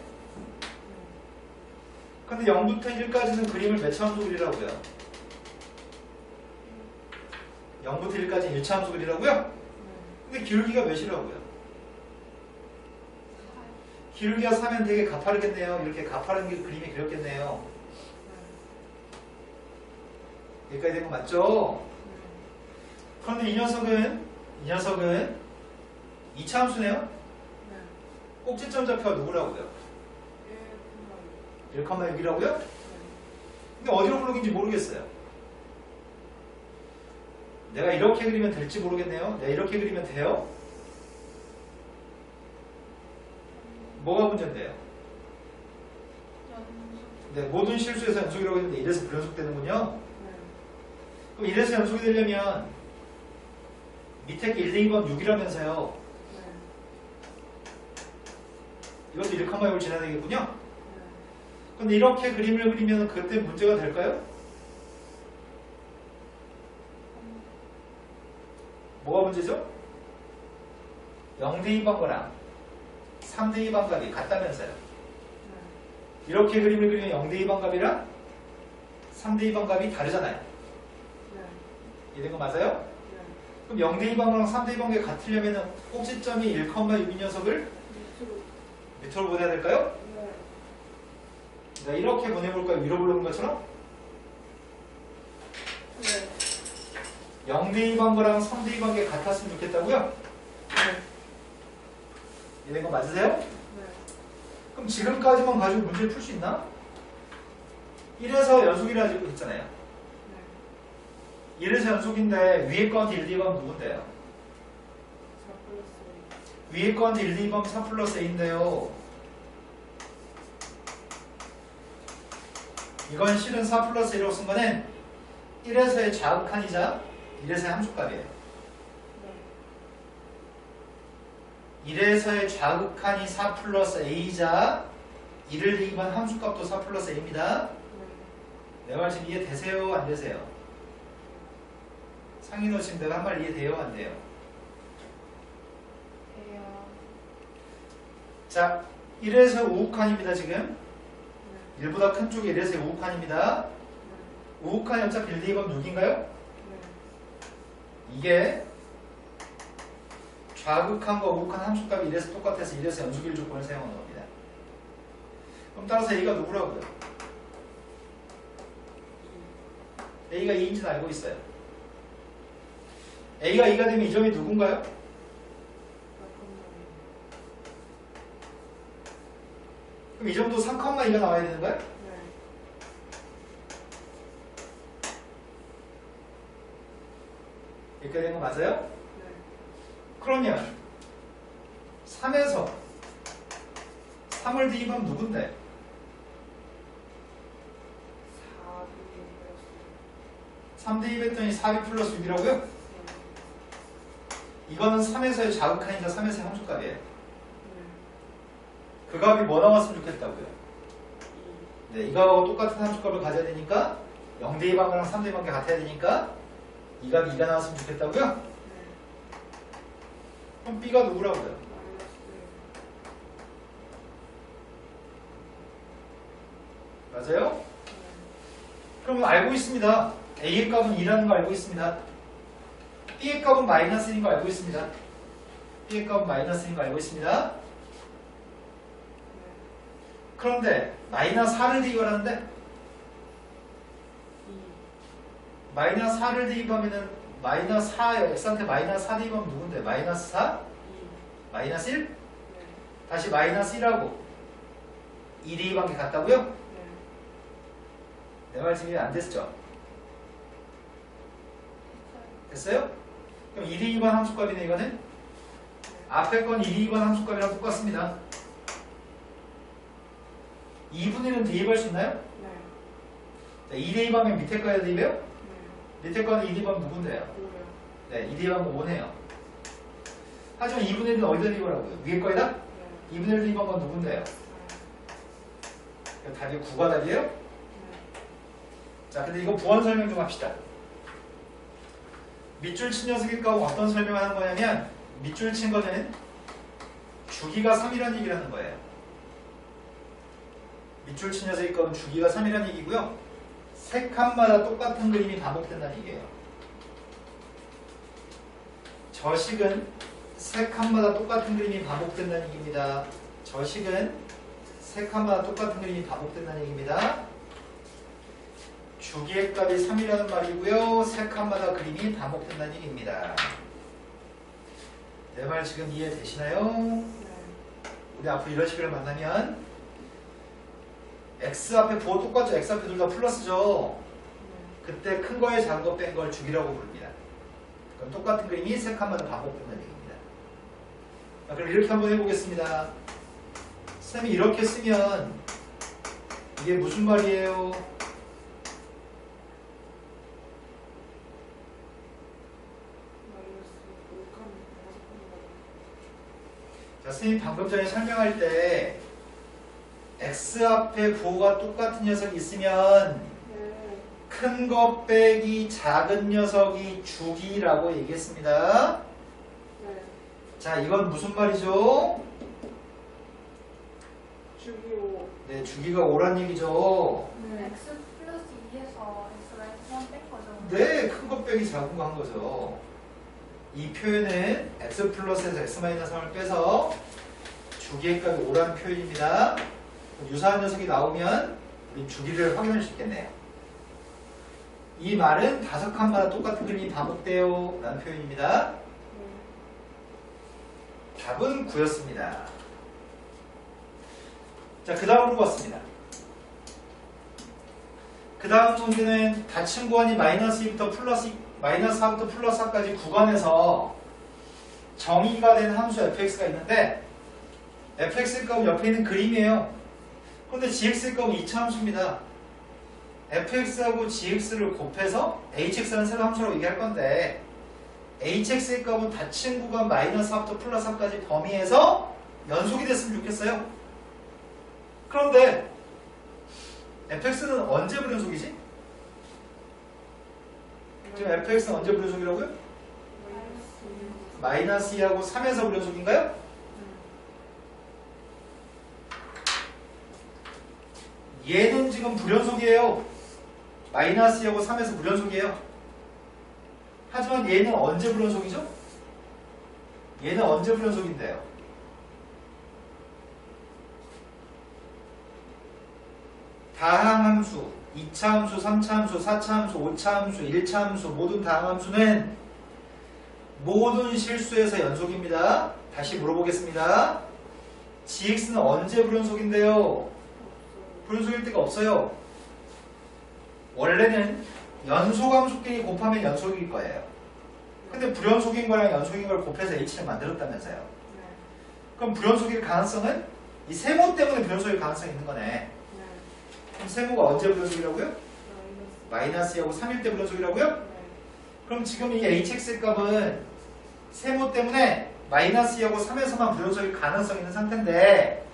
근데 0부터 1까지는 그림을 몇 차 함수 그리라고요? 0부터 1까지 1차 함수 그리라고요? 근데 기울기가 몇이라고요? 기울기가 4면 되게 가파르겠네요. 이렇게 가파른 그림이 그렸겠네요. 여기까지 된 거 맞죠? 그런데 이 녀석은 2차 함수네요? 꼭지점 좌표가 누구라고요? 1,6이라고요? 근데 어디로 블록인지 모르겠어요. 내가 이렇게 그리면 될지 모르겠네요. 내가 이렇게 그리면 돼요? 뭐가 문제인데요? 네, 모든 실수에서 연속이라고 했는데 이래서 불연속되는군요. 그럼 이래서 연속이 되려면 밑에 게 1, 2, 2번 6이라면서요. 이것도 1,6을 지나야 되겠군요. 근데 이렇게 그림을 그리면 그때 문제가 될까요? 뭐가 문제죠? 0대2 반거랑 3대2 반값이 같다면서요. 이렇게 그림을 그리면 0대2 반값이랑 3대2 반값이 다르잖아요. 이런 거 맞아요? 그럼 0대2 반거랑 3대2 반값이 같으려면 꼭지점이 1,6인 녀석을 밑으로 보내야 될까요? 자, 이렇게 보내볼까요? 위로 보내는 것처럼? 0대2 반거랑 3대2 반값이 같았으면 좋겠다고요? 이런 거 맞으세요? 그럼 지금까지만 가지고 문제를 풀 수 있나? 1에서 연속이라 했잖아요. 1에서 연속인데 위에 거한테 1, 2번 누군데요? 위에 거한테 1, 2번 4 플러스 A인데요. 이건 실은 4 플러스 1이라고 쓴 거는 1에서의 자극한이자 1에서의 함수값이에요. 1에서의 자극한이 4 플러스 A이자 1을 대입한 함수값도 4 플러스 A입니다. 내 말 지금 이해되세요? 안 되세요? 상인호 지금 내가 한 말 이해돼요? 안 돼요? 자, 1에서 5칸입니다 지금. 1보다 큰 쪽이 1에서 5칸입니다. 5칸이 어차피 1, 2번 6인가요? 이게 좌극한과 우극한 함수값이 1에서 똑같아서 1에서 연속일 조건을 사용하는 겁니다. 그럼 따라서 A가 누구라고요? A가 2인지는 알고 있어요. A가 2가 되면 이 점이 누군가요? 그럼 이 점도 3,2가 나와야 되는 거야? 이렇게 된 거 맞아요? 그러면 3에서 3을 대입하면 누군데? 3 대입했더니 4b 플러스 6이라고요? 이거는 3에서의 자극한이자 3에서의 함수값이에요. 그 값이 뭐 나왔으면 좋겠다고요? 네, 이거하고 똑같은 함수값을 가져야 되니까 0대2 반거랑 3대2 반게 같아야 되니까 이 값이 2가 나왔으면 좋겠다고요? 그럼 B가 누구라고요? 맞아요? 그럼 알고 있습니다. A의 값은 2라는 거 알고 있습니다. B의 값은 마이너스인 거 알고 있습니다. B의 값은 마이너스인 거 알고 있습니다. 그런데 마이너스 4를 대입하는데 2. 마이너스 4를 대입하면은 마이너스 4, x한테 마이너스 4 대입하면 누군데? 마이너스 4? 2. 마이너스 1? 네. 다시 마이너스 1하고 2 대입한 게 같다고요? 네. 내 말 지금 안 됐죠? 됐어요? 그럼 2 대입한 함수값이네 이거는? 앞에 건 2 대입한 함수값이랑 똑같습니다. 2분의 1은 대입할 수 있나요? 네. 자, 2 대입하면 밑에 거에 대입해요? 네. 밑에 거는 2 대입하면 누군데요? 5요. 네, 2 대입하면 5네요. 하지만 2분의 1은 어디다 대입하라고요? 위에 거에다? 네. 2분의 1 대입한 건 누군데요? 네. 답이 9가 답이에요? 네. 자, 근데 이거 부원 설명 좀 합시다. 밑줄 친 녀석일 거하고 어떤 설명을 하는 거냐면 밑줄 친 거는 주기가 3이라는 얘기를 하는 거예요. 밑줄 친 녀석일 거는 주기가 3이라는 얘기고요. 세 칸마다 똑같은 그림이 반복된다는 얘기예요. 저식은 세 칸마다 똑같은 그림이 반복된다는 얘기입니다. 저식은 세 칸마다 똑같은 그림이 반복된다는 얘기입니다. 주기의 값이 3이라는 말이고요. 세 칸마다 그림이 반복된다는 얘기입니다. 내 말 지금 이해되시나요? 네. 우리 앞으로 이런 식으로 만나면 x 앞에 부호 똑같죠? x 앞에 둘 다 플러스죠? 그때 큰 거에 작은 거 뺀 걸 주기라고 부릅니다. 그럼 똑같은 그림이 세 칸마다 반복된다는 얘기입니다. 자, 그럼 이렇게 한번 해보겠습니다. 쌤이 이렇게 쓰면 이게 무슨 말이에요? 마이너스 5칸 5칸. 자, 선생님 방금 전에 설명할 때 x 앞에 부호가 똑같은 녀석이 있으면 네. 큰 거 빼기 작은 녀석이 주기라고 얘기했습니다. 네. 자, 이건 무슨 말이죠? 주기 5. 네, 주기가 5란 얘기죠. 네. x 플러스 2에서 x가 x 뺀 거죠. 네, 큰 거 빼기 작은 거 한 거죠. 이 표현은 x 플러스에서 x 마이너스 3을 빼서 주기의 값이 5라는 표현입니다. 유사한 녀석이 나오면 우리 주기를 확인할 수 있겠네요. 이 말은 5칸마다 똑같은 그림이 반복돼요 라는 표현입니다. 네. 답은 9였습니다. 자, 그 다음으로 봤습니다. 그 다음 문제는 닫힌 구간이 마이너스 2부터 플러스, 마이너스 4부터 플러스 4까지 구간에서 정의가 된 함수 fx가 있는데 fx의 값은 옆에 있는 그림이에요. 그런데 gx의 값은 2차 함수입니다. fx하고 gx를 곱해서 hx라는 새로운 함수라고 얘기할 건데 hx의 값은 닫힌 구간 마이너스 4부터 플러스 4까지 범위에서 연속이 됐으면 좋겠어요. 그런데 fx는 언제 불연속이지? 지금 fx는 언제 불연속이라고요? 마이너스 2하고 3에서 불연속인가요? 얘는 지금 불연속이에요. 마이너스 2하고 3에서 불연속이에요. 하지만 얘는 언제 불연속이죠? 얘는 언제 불연속인데요? 다항함수, 2차 함수, 3차 함수, 4차 함수, 5차 함수, 1차 함수 모든 다항함수는 모든 실수에서 연속입니다. 다시 물어보겠습니다. gx는 언제 불연속인데요? 불연속일 때가 없어요. 원래는 연속함수끼리 곱하면 연속일 거예요. 근데 불연속인 거랑 연속인 걸 곱해서 h를 만들었다면서요. 그럼 불연속일 가능성은 이 세모 때문에 불연속일 가능성이 있는 거네. 그럼 세모가 언제 불연속이라고요? 마이너스 2하고 3일 때 불연속이라고요? 그럼 지금 이 hx의 값은 세모 때문에 마이너스 2하고 3에서만 불연속일 가능성이 있는 상태인데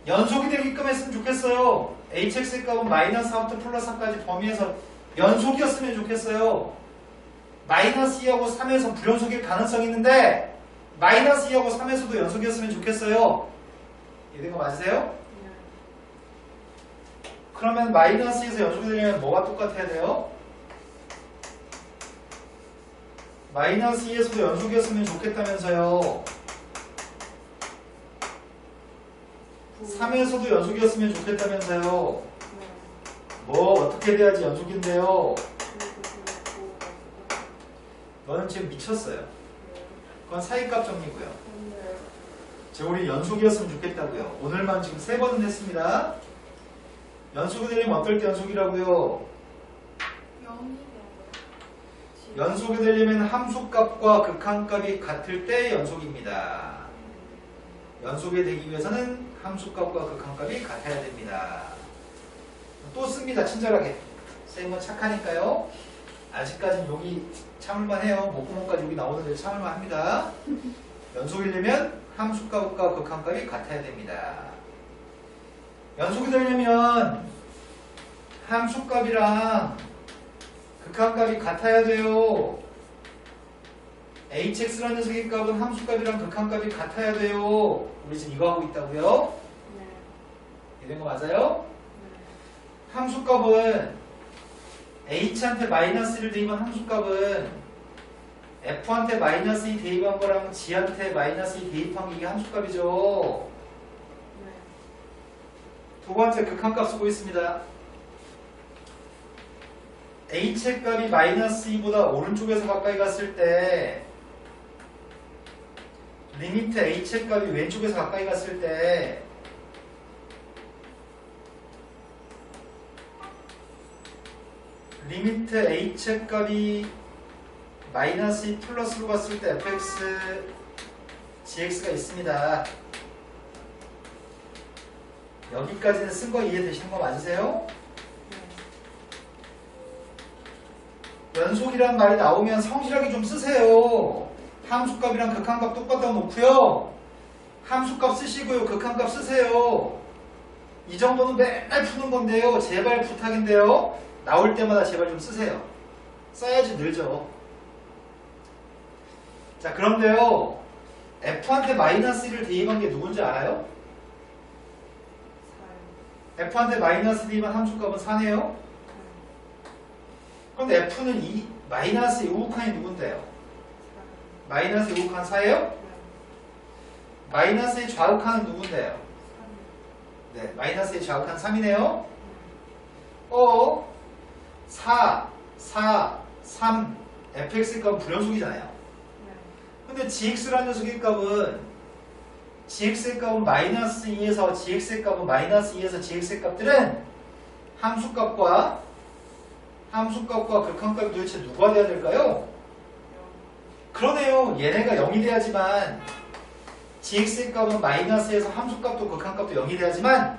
연속이 되게끔 했으면 좋겠어요. hx의 값은 마이너스 4부터 플러스 4까지 범위에서 연속이었으면 좋겠어요. 마이너스 2하고 3에서 불연속일 가능성이 있는데 마이너스 2하고 3에서도 연속이었으면 좋겠어요. 이해된 거 맞으세요? 그러면 마이너스 2에서 연속이 되려면 뭐가 똑같아야 돼요? 마이너스 2에서도 연속이었으면 좋겠다면서요. 3에서도 연속이었으면 좋겠다면서요. 네. 뭐 어떻게 돼야지 연속인데요? 너는 지금 미쳤어요. 그건 사이값 정리고요. 네. 제가 우리 연속이었으면 좋겠다고요. 오늘만 지금 3번은 했습니다. 연속이 되려면 어떨 때 연속이라고요? 0이 되고요. 연속이 되려면 함수값과 극한값이 같을 때 연속입니다. 연속이 되기 위해서는 함수값과 극한값이 같아야 됩니다. 또 씁니다. 친절하게. 쌤은 착하니까요. 아직까지는 여기 참을만 해요. 목구멍까지 여기 나오는데 참을만 합니다. 연속이려면 함수값과 극한값이 같아야 됩니다. 연속이 되려면 함수값이랑 극한값이 같아야 돼요. hx라는 녀석의 값은 함수값이랑 극한값이 같아야 돼요. 우리 지금 이거 하고 있다고요? 네. 이런 거 맞아요? 네. 함수값은 h한테 마이너스 1을 대입한 함수값은 f한테 마이너스 2 대입한 거랑 g한테 마이너스 2 대입한 게 이게 함수값이죠. 네. 두 번째 극한값 쓰고 있습니다. h의 값이 마이너스 2보다 오른쪽에서 가까이 갔을 때 리미트 h의 값이 왼쪽에서 가까이 갔을 때 리미트 h의 값이 마이너스 2 플러스로 갔을 때 fx gx가 있습니다. 여기까지는 쓴 거 이해되시는 거 맞으세요? 연속이란 말이 나오면 성실하게 좀 쓰세요. 함수값이랑 극한값 똑같다고 놓고요. 함수값 쓰시고요. 극한값 쓰세요. 이 정도는 맨날 푸는 건데요. 제발 부탁인데요. 나올 때마다 제발 좀 쓰세요. 써야지 늘죠. 자, 그런데요. F한테 마이너스 1을 대입한 게 누군지 알아요? 4요. F한테 마이너스 대입한 함수값은 4네요. 그런데 F는 이 마이너스 우극한이 누군데요? 마이너스 우극한 4예요? 마이너스의 좌극한은 누군데요? 네, 마이너스의 좌극한 3이네요. 4, 4, 3 fx의 값은 불연속이잖아요. 근데 gx라는 녀석의 값은 gx의 값은 마이너스 2에서 gx의 값은 마이너스 2에서 gx의 값들은 함수값과 극한값이 도대체 누가 돼야 될까요? 그러네요. 얘네가 0이 돼야지만 gx의 값은 마이너스에서 함수값도 극한값도 0이 돼야지만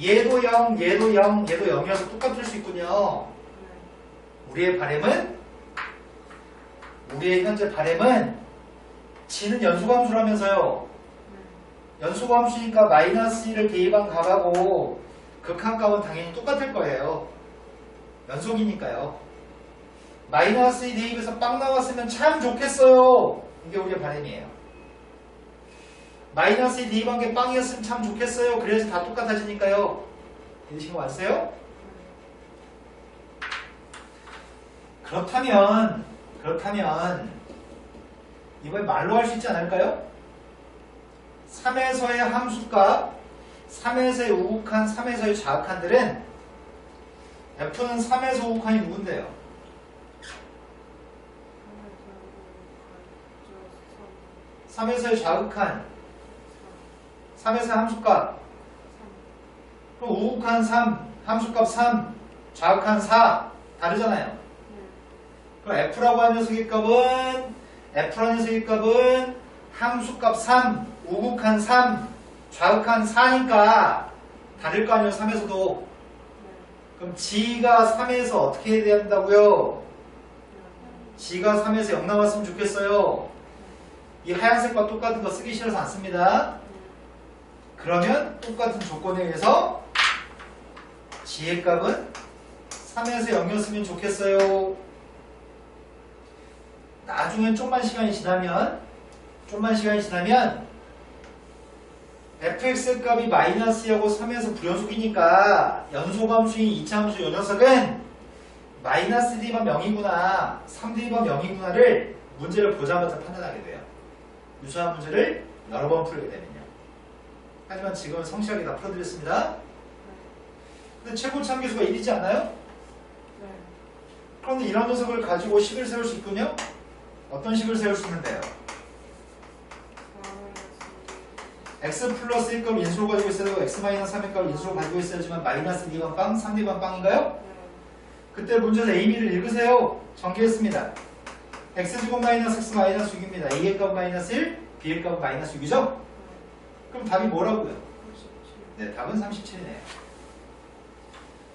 얘도 0, 얘도 0, 얘도 0이어서 똑같을 수 있군요. 우리의 현재 바램은 g는 연속함수라면서요. 연속함수니까 마이너스 1을 대입한 값하고 극한값은 당연히 똑같을 거예요. 연속이니까요. 마이너스 2 대입해서 빵 나왔으면 참 좋겠어요. 이게 우리의 바램이에요. 마이너스 2 대입한 게 빵이었으면 참 좋겠어요. 그래서 다 똑같아지니까요. 이해되신 거 맞으세요? 그렇다면 이번에 말로 할 수 있지 않을까요? 3에서의 함수값, 3에서의 우극한, 3에서의 좌극한들은 F는 3에서 우극한이 누군데요? 3에서의 좌극한, 3에서의 함수값, 그럼 우극한 3, 함수값 3, 좌극한 4 다르잖아요. 그럼 F라고 하는 녀석의 값은 함수값 3, 우극한 3, 좌극한 4니까 다를 거 아니에요. 3에서도. 그럼 G가 3에서 어떻게 해야 된다고요? G가 3에서 0 나왔으면 좋겠어요. 이 하얀색과 똑같은 거 쓰기 싫어서 안 씁니다. 그러면 똑같은 조건에 의해서 G의 값은 3에서 0이었으면 좋겠어요. 나중엔 좀만 시간이 지나면 fx 값이 마이너스 2하고 3에서 불연속이니까 연속함수인 2차함수 요 녀석은 마이너스 1이면 0이구나 3 대입하면 0이구나를 문제를 보자마자 판단하게 돼요. 유사한 문제를 여러 번 풀게 되면요. 하지만 지금은 성실하게 다 풀어드렸습니다. 근데 최고 참계수가 1이지 않나요? 네. 그런데 이런 녀석을 가지고 식을 세울 수 있군요. 어떤 식을 세울 수 있는데요? x 플러스 1값 인수로 가지고 있어야 되고 x 마이너스 3의 값을 인수로 가지고 있어야지만 마이너스 2번 빵, 3번 빵인가요? 그때 문제에서 a, b를 읽으세요. 전개했습니다. x제곱 마이너스 x 마이너스 6입니다. a의 값 마이너스 1, b의 값 마이너스 6이죠? 그럼 답이 뭐라고요? 네, 답은 37이네요.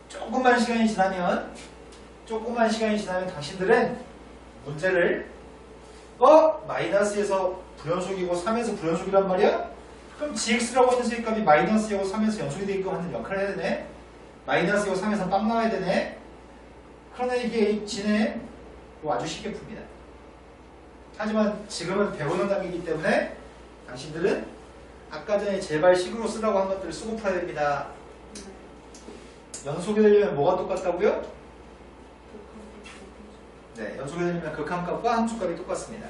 조금만 시간이 지나면 당신들은 문제를 마이너스에서 불연속이고 3에서 불연속이란 말이야? 그럼 gx라고 하는 수익값이 마이너스이고 3에서 연속이 되게끔 하는 역할을 해야 되네. 마이너스이고 3에서 빵 나와야 되네. 그러나 이게 g네. 이거 아주 쉽게 풉니다. 하지만 지금은 배우는 단계이기 때문에 당신들은 아까 전에 제발 식으로 쓰라고 한 것들을 쓰고 풀어야 됩니다. 연속이 되려면 뭐가 똑같다고요? 네, 연속이 되려면 극한값과 함수값이 똑같습니다.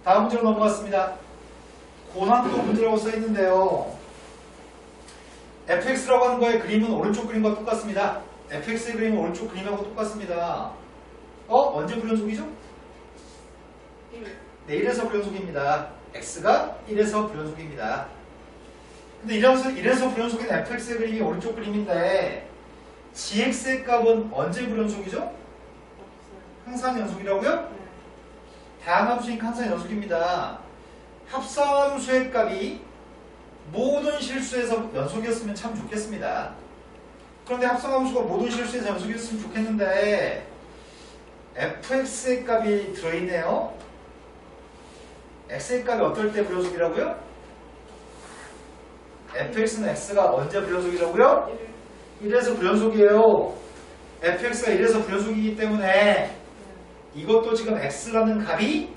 다음 문제로 넘어갔습니다. 고난도 문제라고 써있는데요. fx라고 하는 거의 그림은 오른쪽 그림과 똑같습니다. fx의 그림은 오른쪽 그림하고 똑같습니다. 언제 불연속이죠? 1. 네, 1에서 불연속입니다. x가 1에서 불연속입니다. 근데 이래서 불연속인 fx의 그림이 오른쪽 그림인데 gx의 값은 언제 불연속이죠? 없어요. 항상 연속이라고요? 네. 다항함수니까 항상 연속입니다. 합성함수의 값이 모든 실수에서 연속이었으면 참 좋겠습니다. 그런데 합성함수가 모든 실수에서 연속이었으면 좋겠는데 fx의 값이 들어있네요. x의 값이 어떨 때 불연속이라고요? fx는 x가 언제 불연속이라고요? 1에서 불연속이에요. fx가 1에서 불연속이기 때문에 이것도 지금 x라는 값이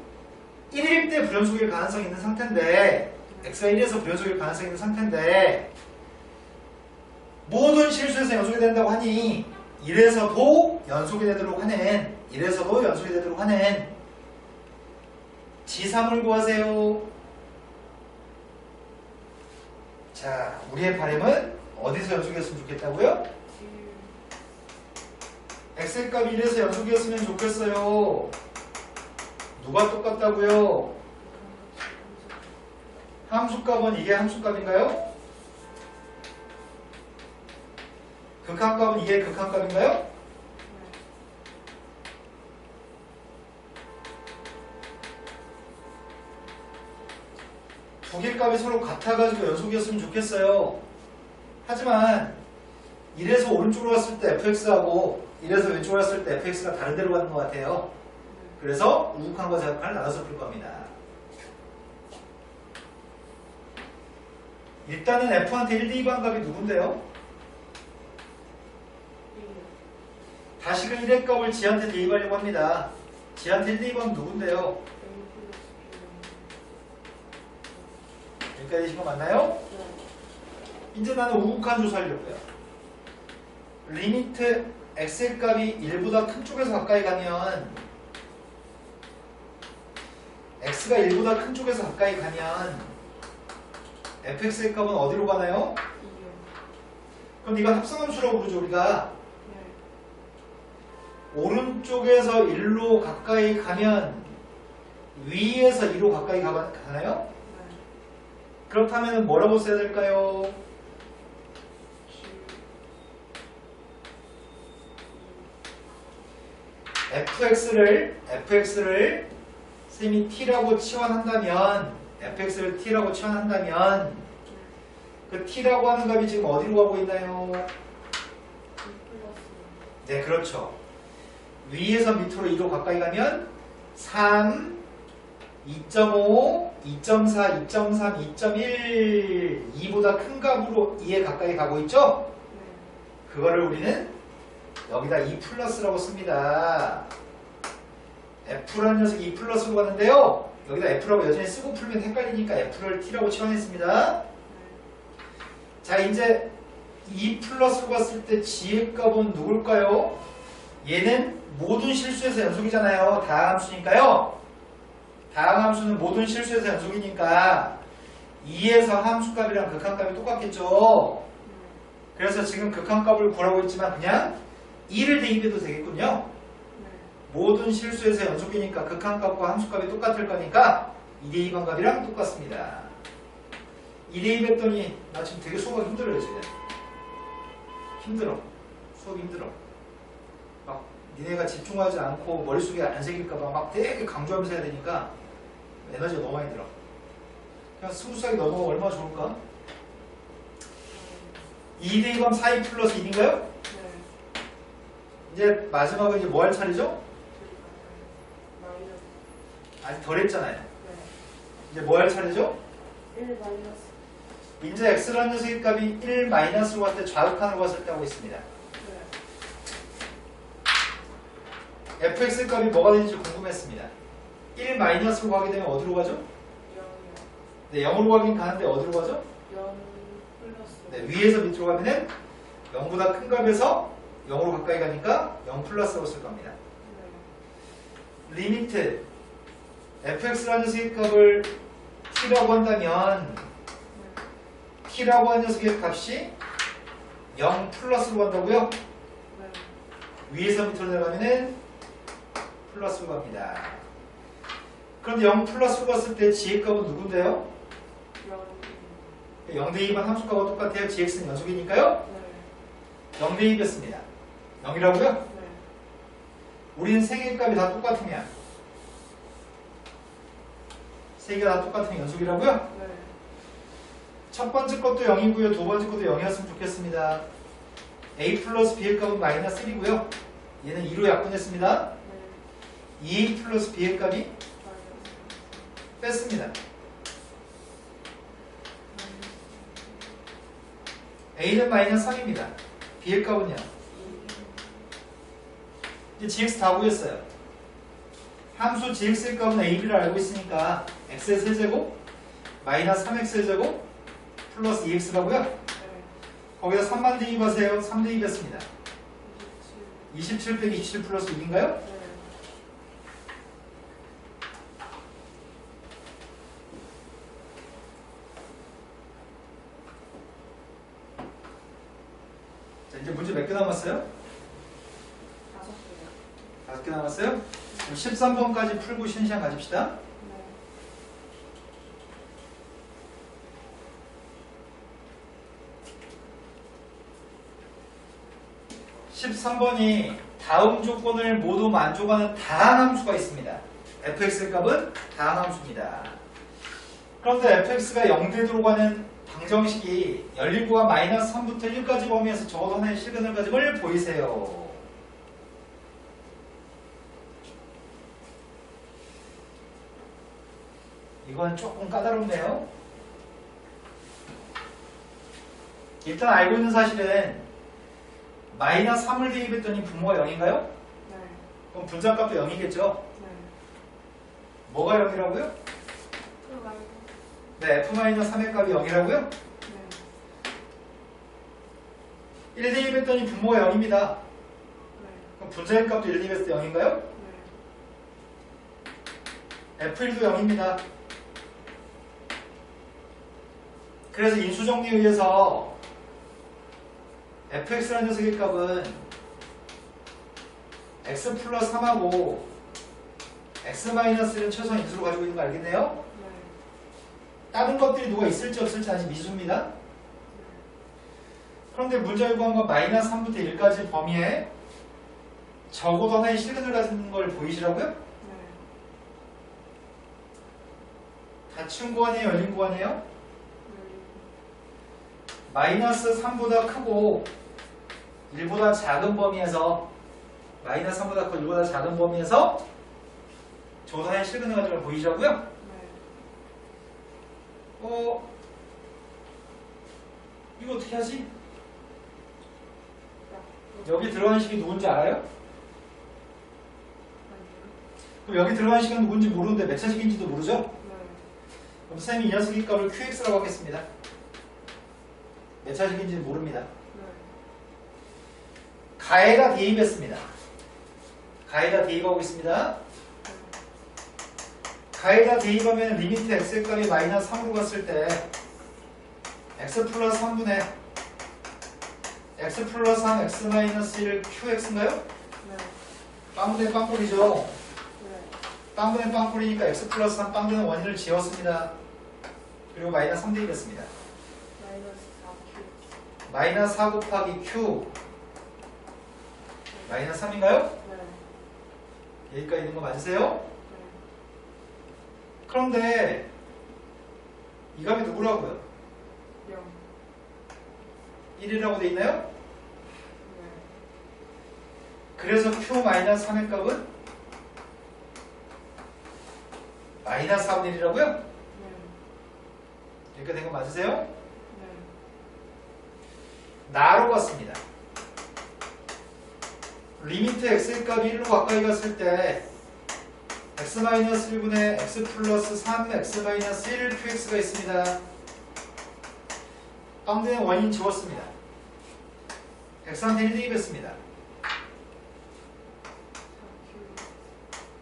1일 때 불연속일 가능성이 있는 상태인데 x가 1에서 불연속일 가능성이 있는 상태인데 모든 실수에서 연속이 된다고 하니 1에서도 연속이 되도록 하는 g3을 구하세요. 자, 우리의 바람은 어디서 연속이었으면 좋겠다고요? x의 값이 1에서 연속이었으면 좋겠어요. 누가 똑같다고요? 함수값은 이게 함수값인가요? 극한값은 이게 극한값인가요? 두 개 값이 서로 같아가지고 연속이었으면 좋겠어요. 하지만 1에서 오른쪽으로 갔을 때 fx하고 1에서 왼쪽으로 갔을 때 fx가 다른 데로 가는 것 같아요. 그래서 우극한과 제각한을 나눠서 풀 겁니다. 일단은 f한테 1, 2번 값이 누군데요? 다시금 1의 값을 g한테 대입하려고 합니다. g한테 1, 2번 누군데요? 여기까지 되신 거 맞나요? 이제 나는 우극한 조사하려고요. 리미트 x의 값이 1보다 큰 쪽에서 가까이 가면 x가 1보다 큰 쪽에서 가까이 가면 fx의 값은 어디로 가나요? 그럼 이거 합성함수라고 부르죠. 우리가 오른쪽에서 1로 가까이 가면 위에서 2로 가까이 가나요? 그렇다면 뭐라고 써야 될까요? fx를 쌤이 t라고 치환한다면 fx를 t라고 치환한다면 그 t라고 하는 값이 지금 어디로 가고 있나요? 네, 그렇죠. 위에서 밑으로 2로 가까이 가면 3, 2.5, 2.4, 2.3, 2.1, 2보다 큰 값으로 2에 가까이 가고 있죠? 그거를 우리는 여기다 2 플러스라고 씁니다. f라는 녀석이 2 플러스로 가는데요. 여기다 f라고 여전히 쓰고 풀면 헷갈리니까 f를 t라고 치환했습니다. 자, 이제 2 플러스로 갔을 때 g의 값은 누굴까요? 얘는 모든 실수에서 연속이잖아요. 다항함수니까요. 다항함수는 모든 실수에서 연속이니까 2에서 함수값이랑 극한값이 똑같겠죠. 그래서 지금 극한값을 구하고 있지만 그냥 2를 대입해도 되겠군요. 모든 실수에서 연속이니까 극한값과 함수값이 똑같을 거니까 2 대입한 값이랑 똑같습니다. 2 대입했더니 나 지금 되게 수업하기 힘들어요 지금. 힘들어. 수업이 힘들어. 막 니네가 집중하지 않고 머릿속에 안 새길까봐 막 되게 강조하면서 해야 되니까 에너지가 너무 많이 들어. 그냥 스무스하게 넘어가면 얼마나 좋을까? 2 대입하면 4 플러스 1인가요? 이제 마지막은 이제 뭐 할 차례죠? 아직 덜 했잖아요. 이제 뭐 할 차례죠? 1 마이너스. 이제 x라는 녀석의 값이 1 마이너스로 갔을 때 좌극한으로 갔을 때 하고 있습니다. fx 값이 뭐가 되는지 궁금했습니다. 1 마이너스로 가게 되면 어디로 가죠? 0이요. 네, 0으로 가긴 가는데 어디로 가죠? 0 플러스. 네, 위에서 밑으로 가면은 0보다 큰 값에서 0으로 가까이 가니까 0 플러스라고 쓸 겁니다. 리미트 fx라는 녀석의 값을 t라고 한다면 t라고 하는 녀석의 값이 0 플러스로 간다고요? 위에서 밑으로 내려가면은 플러스로 갑니다. 그런데 0 플러스로 갔을 때 gx값은 누군데요? 0 대입은 함수값과 똑같아요. gx는 연속이니까요. 0 대입했습니다. 0이라고요? 우리는 세 개의 값이 다 똑같으면 세 개가 다 똑같으면 연속이라고요? 첫 번째 것도 0이고요. 두 번째 것도 0이었으면 좋겠습니다. a 플러스 b의 값은 마이너스 1이고요. 얘는 2로 약분했습니다. 2a 플러스 b의 값이 뺐습니다. a는 마이너스 3입니다. b의 값은요? 이제 gx 다 구했어요. 함수 gx의 값은 ab를 알고 있으니까 x의 세제곱 마이너스 3x의 제곱 플러스 2x라고요. 거기다 3만 대입하세요. 3 대입했습니다. 27 빼기 27 플러스 6인가요? 자, 이제 문제 몇 개 남았어요? 5개요. 5개 남았어요? 그럼 13번까지 풀고 쉬는 시간 가집시다. 13번이 다음 조건을 모두 만족하는 다항함수가 있습니다. fx의 값은 다항함수입니다. 그런데 fx가 0대로 가는 방정식이 열린 구간 마이너스 3부터 1까지 범위에서 적어도 하나의 실근을 가짐을 보이세요. 이건 조금 까다롭네요. 일단 알고 있는 사실은 마이너스 3을 대입했더니 분모가 0인가요? 그럼 분자값도 0이겠죠? 뭐가 0이라고요? 네, f-3의 값이 0이라고요? 1 대입했더니 분모가 0입니다. 그럼 분자의 값도 1 대입했을 때 0인가요? f1도 0입니다. 그래서 인수정리에 의해서 fx라는 녀석의 값은 x 플러스 3하고 x 마이너스는 최소한 인수로 가지고 있는 거 알겠네요? 다른 것들이 누가 있을지 없을지 아직 미수입니다. 그런데 문제에 구한 건 마이너스 3부터 1까지 범위에 적어도 하나의 실근을 가진 걸 보이시라고요? 닫힌 구간이에요? 열린 구간이에요? 마이너스 3보다 크고 1보다 작은 범위에서 마이너스 3보다 크고 1보다 작은 범위에서 적어도 하나의 실근을 가진 걸 보이시라고요? 이거 어떻게 하지? 여기 들어가는 식이 누군지 알아요? 그럼 여기 들어가는 식은 누군지 모르는데 몇 차식인지도 모르죠? 그럼 쌤이 이 녀석의 값을 qx라고 하겠습니다. 몇 차식인지는 모릅니다. 가에다 대입했습니다. 가에다 대입하고 있습니다. 가에다 대입하면 리미트 x의 값이 마이너스 3으로 갔을 때 x 플러스 3분의 x 플러스 3 x 마이너스 1 qx인가요? 네. 빵분의 빵꼴이죠. 네. 빵분의 빵꼴이니까 x 플러스 3 빵분의 원인을 지웠습니다. 그리고 마이너스 3 대입했습니다. 마이너스 4q. 마이너스 4 곱하기 q 마이너스 3인가요? 네. 여기까지 있는 거 맞으세요? 네. 그런데 이 값이 누구라고요? 0. 1이라고 돼 있나요? 네. 그래서 q 마이너스 3의 값은 마이너스 4분의 1이라고요? 네. 이렇게 된 거 맞으세요? 네. 나로 갔습니다. 리미트 x의 값이 1로 가까이 갔을 때 x-1분의 x 플러스 3 x-1 qx가 있습니다. 빵되는 원인 지웠습니다. x 한테 1 대입했습니다.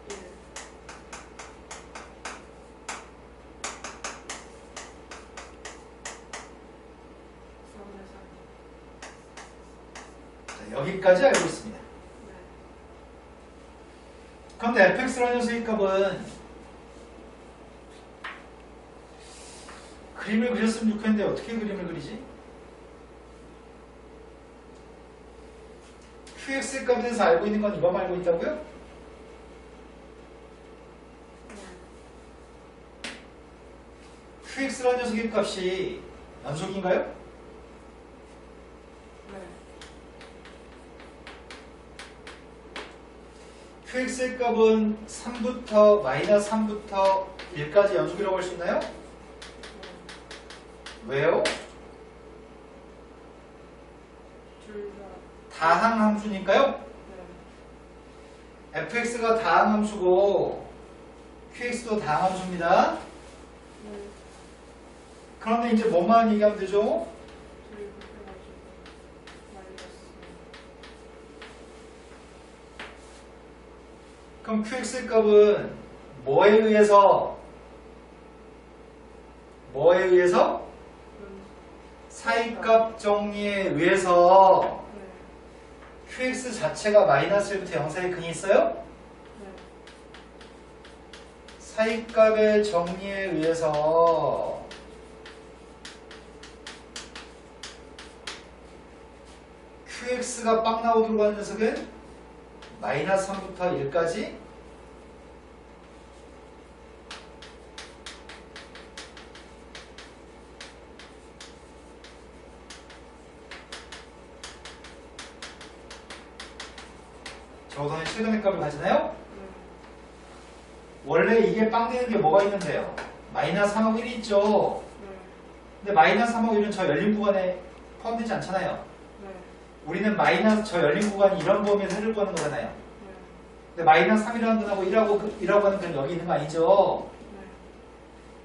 4q. 1. 자, 여기까지 알고 있습니다. 네. 그런데 fx라는 녀석의 값은 그림을 그렸으면 좋겠는데 어떻게 그림을 그리지? qx의 값에 대해서 알고 있는 건 이거만 알고 있다고요? 네. qx라는 녀석의 값이 연속인가요? 네. qx의 값은 3부터 마이너스 3부터 1까지 연속이라고 할 수 있나요? 왜요? 둘 다. 다항 함수니까요. 네. fx가 다항 함수고 qx도 다항 함수입니다. 네. 그런데 이제 뭐만 얘기하면 되죠? 둘이 곱해가지고 마이너스. 그럼 qx의 값은 뭐에 의해서 사이값 정리에 의해서 네. qx 자체가 마이너스 1부터 0 사이에 근이 있어요? 네. 사이값의 정리에 의해서 qx가 빵 나오도록 하는 녀석은 마이너스 3부터 1까지 적어놓은 실감의 값을 가지나요? 네. 원래 이게 빵 되는 게 뭐가 있는데요? 마이너스 3하고 1이 있죠. 네. 근데 마이너스 3하고 1은 저 열린 구간에 포함되지 않잖아요. 네. 우리는 마이너스 저 열린 구간이 이런 범위에서 해를 구하는 거잖아요. 네. 근데 마이너스 3이라는 건하고 1하고 하는 건 여기 있는 거 아니죠? 네.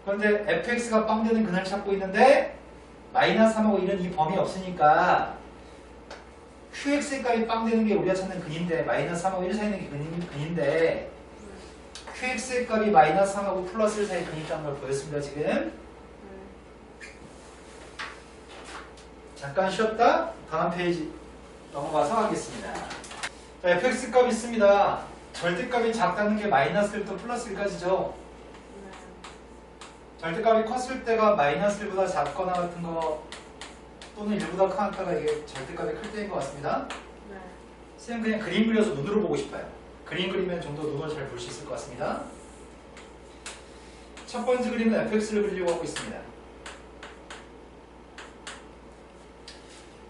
그런데 fx가 빵 되는 근을 찾고 있는데 마이너스 3하고 1은 이 범위 없으니까 qx의 값이 빵 되는 게 우리가 찾는 근인데 마이너스 3하고 1 사이에 있는 게 근인데 qx의 값이 마이너스 3하고 플러스 1 사이에 근이 있다는 걸 보였습니다. 지금 네. 잠깐 쉬었다 다음 페이지 넘어가서 하겠습니다. 자, fx 값이 있습니다. 절대값이 작다는 게 마이너스 1부터 플러스 1까지죠. 절대값이 컸을 때가 마이너스 1보다 작거나 같은 거 또는 1보다 크거나 이게 절대값이 클 때인 것 같습니다. 네. 선생님 그냥 그림 그려서 눈으로 보고 싶어요. 그림 그리면 좀 더 눈으로 잘 볼 수 있을 것 같습니다. 첫 번째 그림은 fx를 그리려고 하고 있습니다.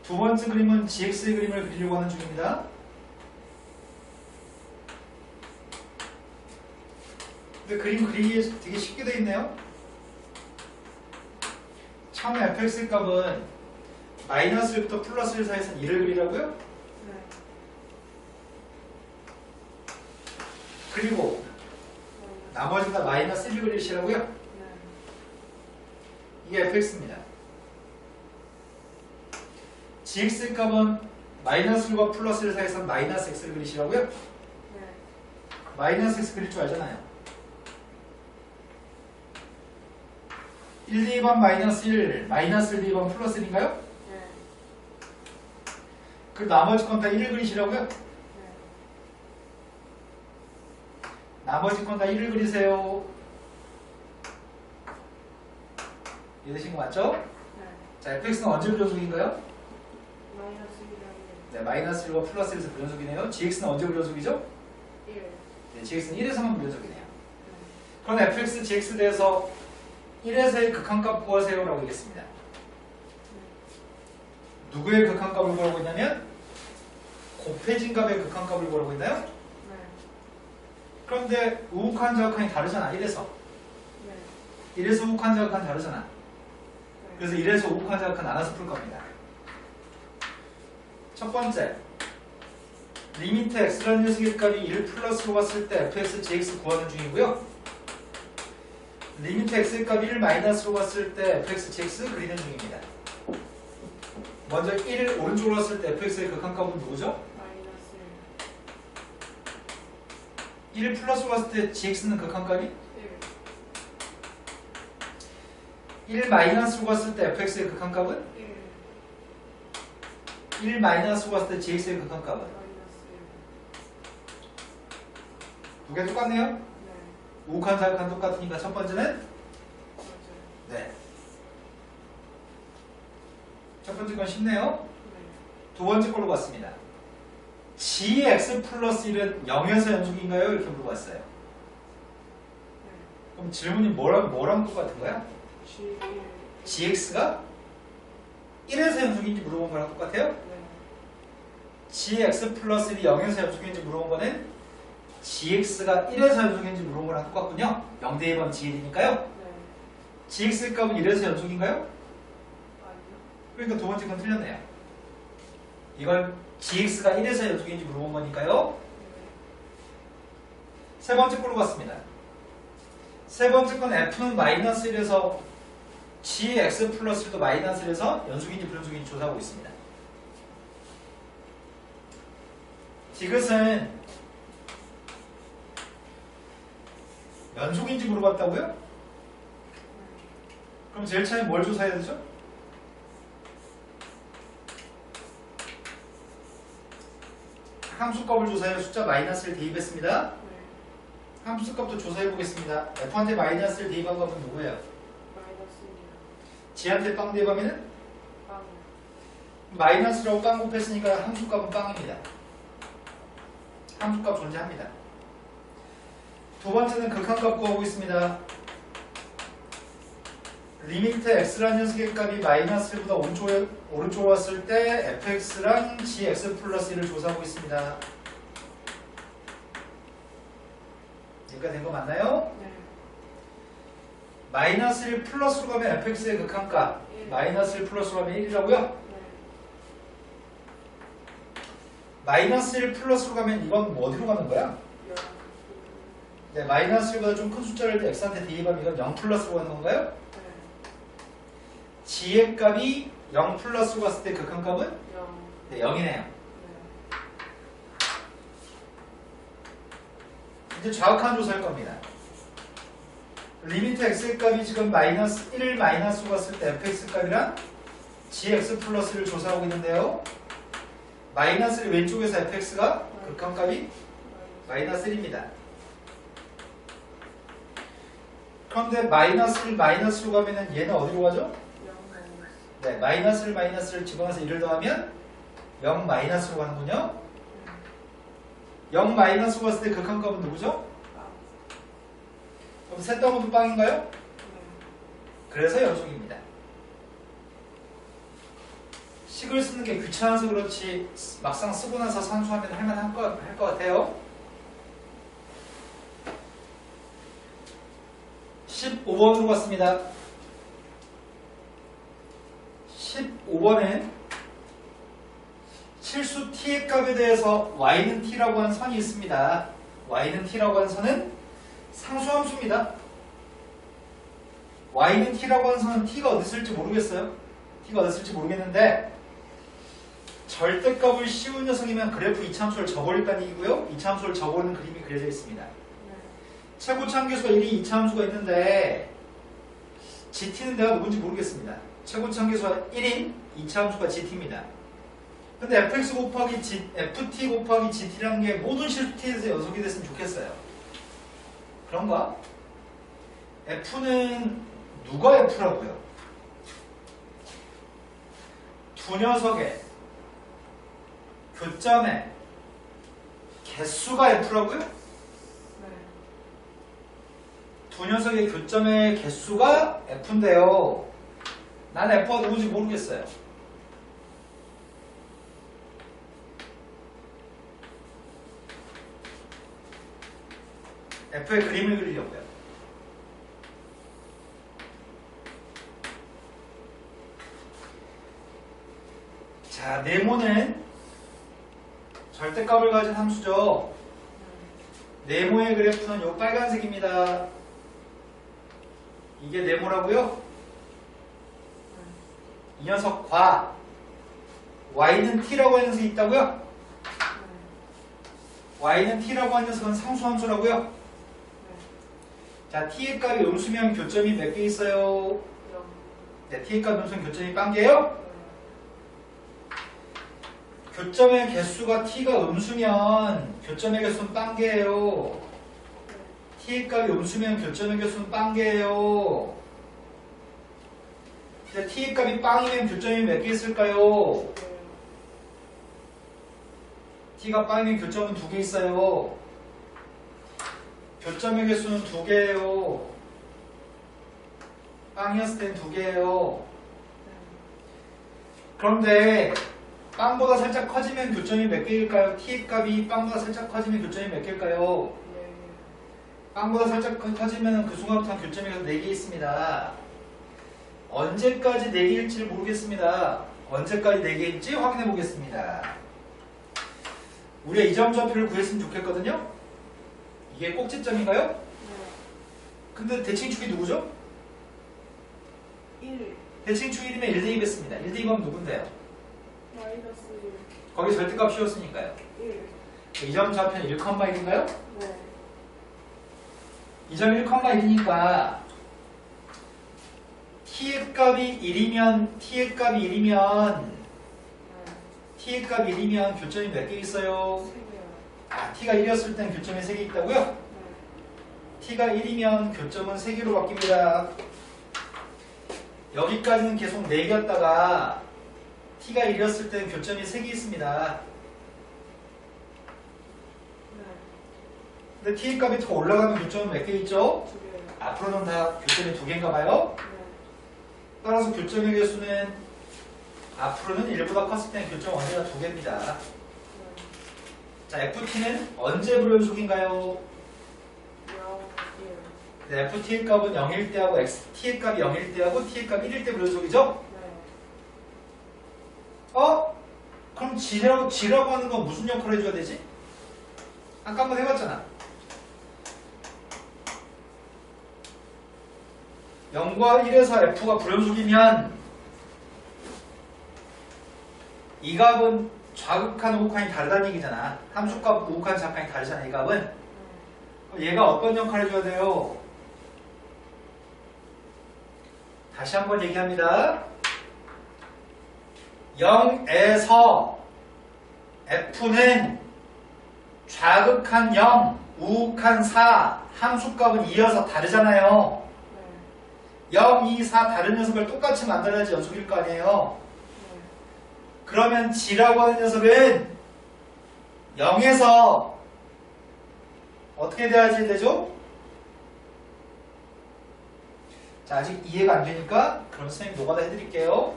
두 번째 그림은 gx의 그림을 그리려고 하는 중입니다. 근데 그림 그리기 되게 쉽게 되어 있네요. 처음에 fx 값은 마이너스 1부터 플러스 1 사이에서 2를 그리라고요? 네. 그리고 나머지 다 마이너스 1을 그리시라고요? 네. 이게 fx입니다. gx 값은 마이너스 1과 플러스 1 사이에서 마이너스 x를 그리시라고요? 네. 마이너스 x 그릴 줄 알잖아요. 1, 2번 마이너스 1, 마이너스 1, 2번 플러스 1인가요? 네. 그 나머지 건 다 1을 그리시라고요? 네. 나머지 건 다 1을 그리세요. 이해되신 거 맞죠? 네. 자, fx는 언제 불연속인가요? 마이너스 1이랑 네, 마이너스 1과 플러스 1에서 불연속이네요. gx는 언제 불연속이죠? 1. 1. 네, gx는 1에서만 불연속이네요. 네. 그럼 fx, gx 대해서 1에서의 극한값 구하세요 라고 얘기했습니다. 누구의 극한값을 구하고 있냐면 곱해진 값의 극한값을 구하고 있나요? 네. 그런데 우극한 자극한이 다르잖아. 1에서 네. 1에서 우극한 자극한 다르잖아. 네. 그래서 1에서 우극한 자극한 나눠서 풀 겁니다. 첫 번째, 리미트 x라는 녀석의 값이 1 플러스로 갔을 때 fx, gx 구하는 중이고요. 리미트 x의 값이 1 마이너스로 갔을 때 fx, gx 그리는 중입니다. 먼저 1 오른쪽으로 갔을 때 fx의 극한값은 누구죠? 마이너스 1 플러스로 갔을 때 gx는 극한값이 1. 1 마이너스로 갔을 때 fx의 극한값은 1. 1 마이너스로 갔을 때 gx의 극한값은 마이너스 1. 두 개 똑같네요. 네. 우극한 자극한 똑같으니까 첫 번째는 맞아요. 네. 첫 번째 건 쉽네요. 네. 두 번째 걸로 봤습니다. gx 플러스 1은 0에서 연속인가요? 이렇게 물어봤어요. 네. 그럼 질문이 뭐랑 똑같은 거야? G1. gx가 1에서 연속인지 물어본 거랑 똑같아요? 네. gx 플러스 1이 0에서 연속인지 물어본 거는 gx가 1에서 연속인지 물어본 거랑 똑같군요. 0대 1번 gL이니까요. 네. gx 값은 1에서 연속인가요? 아니요. 그러니까 두 번째 건 틀렸네요. 이건 gx가 1에서 연속인지 물어본 거니까요. 네. 세 번째 걸로 갔습니다. 세 번째 건 f는 마이너스 1에서 gx 플러스 1도 마이너스 1에서 연속인지 불연속인지 조사하고 있습니다. 디귿은 연속인지 물어봤다고요? 그럼 제일 처음에 뭘 조사해야 되죠? 함수값을 조사해요. 숫자 마이너스를 대입했습니다. 네. 함수값도 조사해 보겠습니다. f한테 마이너스를 대입한 값은 누구예요? 마이너스 1이요. g한테 빵 대입하면은 빵. 마이너스라고 빵 곱했으니까 함수값은 빵입니다. 함수값 존재합니다. 두 번째는 극한값 구하고 있습니다. 리미트 x라는 녀석의 값이 마이너스 1보다 오른쪽으로 왔을 때 fx랑 gx 플러스 1을 조사하고 있습니다. 여기까지 된 거 맞나요? 네. 마이너스 1 플러스로 가면 fx의 극한값 마이너스 1 플러스로 가면 1이라고요? 네. 마이너스 1 플러스로 가면 이건 뭐 어디로 가는 거야? 0. 네, 마이너스 1보다 좀 큰 숫자를 x한테 대입하면 이건 0 플러스로 가는 건가요? 네. g의 값이 0 플러스로 갔을 때 극한값은? 0. 네, 0이네요. 네. 이제 좌극한 조사할 겁니다. 리미트 x의 값이 지금 마이너스 1 마이너스로 갔을 때 fx 값이랑 gx 플러스를 조사하고 있는데요. 마이너스 1 왼쪽에서 fx가 극한값이 마이너스 1입니다. 그런데 마이너스 1 마이너스로 가면은 얘는 어디로 가죠? 0 마이너스. 네, 마이너스 1 마이너스를 집어넣어서 1을 더하면 0 마이너스로 가는군요. 0 마이너스로 갔을 때 극한값은 누구죠? 빵. 그럼 셋 다 모두 빵인가요? 네. 그래서 연속입니다. 식을 쓰는 게 귀찮아서 그렇지 막상 쓰고 나서 산수하면 할만할 것 같아요. 15번으로 갔습니다. 15번엔 실수 t의 값에 대해서 y는 t라고 하는 선이 있습니다. y는 t라고 하는 선은 상수함수입니다. y는 t라고 하는 선은 t가 어디 있을지 모르겠어요. t가 어디 있을지 모르겠는데 절대값을 씌운 녀석이면 그래프 이차함수를 접어버릴다는 얘기고요. 이차함수를 접어버리는 그림이 그려져 있습니다. 네. 최고차 함계수가 1이 이차함수가 있는데 GT는 내가 누군지 모르겠습니다. 최고치 한계수가 1인 2차 함수가 GT입니다. 근데 fx 곱하기 ft 곱하기 gt라는 게 모든 실수 t에서 연속이 됐으면 좋겠어요. 그런가? f는 누가 f라고요? 두 녀석의 교점의 개수가 f라고요? 네. 두 녀석의 교점의 개수가 f인데요. 난 f가 누군지 모르겠어요. f의 그림을 그리려고요. 자, 네모는 절대값을 가진 함수죠. 네모의 그래프는 요 빨간색입니다. 이게 네모라고요? 이 녀석과 y는 t라고 하는 녀석이 있다고요? y는 t라고 하는 녀석은 상수함수라고요? 자, t의 값이 음수면 교점이 몇 개 있어요? 네, t의 값 음수면 교점이 만 개요? 교점의 개수가 t가 음수면 교점의 개수는 만 개예요. t의 값이 음수면 교점의 개수는 만 개예요. 자, t의 값이 빵이면 교점이 몇 개 있을까요? t가 빵이면 교점은 2개 있어요. 교점의 개수는 2개예요. 빵이었을 땐 2개예요. 그런데 빵보다 살짝 커지면 교점이 몇 개일까요? t의 값이 빵보다 살짝 커지면 교점이 몇 개일까요? 빵보다 살짝 커지면 그 순간부터 교점이 4개 있습니다. 언제까지 4개일지 모르겠습니다. 언제까지 4개일지 확인해 보겠습니다. 우리가 이 점 좌표를 구했으면 좋겠거든요. 이게 꼭지점인가요? 근데 대칭축이 누구죠? 1 대칭축 1이면 1 대입했습니다. 1 대입하면 누군데요? 마이너스 거기 절대값 씌웠으니까요. 1 이 점 좌표는 1,1인가요? 네. 이 점 1,1이니까 t의 값이 1이면 t의 값이 1이면 교점이 몇 개 있어요? 3개요. 아, t가 1이었을 땐 교점이 3개 있다고요? t가 1이면 교점은 3개로 바뀝니다. 여기까지는 계속 4개였다가 t가 1이었을 땐 교점이 3개 있습니다. 근데 t의 값이 더 올라가면 교점은 몇 개 있죠? 2개요. 앞으로는 다 교점이 2개인가 봐요. 따라서 교점의 개수는 앞으로는 1보다 컸을 때는 교점 언제나 2개입니다. 자, ft는 언제 불연속인가요? 네, ft의 값은 0일 때하고 t의 값이 0일 때하고 t의 값이 1일 때 불연속이죠? 그럼 g라고 하는 건 무슨 역할을 해줘야 되지? 아까 한번 해봤잖아. 0과 1에서 f가 불연속이면 이 값은 좌극한 우극한이 다르다는 얘기잖아. 함수값 우극한 좌극한이 다르잖아. 이 값은. 그럼 얘가 어떤 역할을 해줘야 돼요? 다시 한번 얘기합니다. 0에서 f는 좌극한 0, 우극한 4, 함수값은 2여서 다르잖아요. 0, 2, 4 다른 녀석을 똑같이 만들어야지 연속일 거 아니에요. 그러면 g라고 하는 녀석은 0에서 어떻게 돼야지 되죠? 자, 아직 이해가 안 되니까 그럼 선생님 노가다 해드릴게요.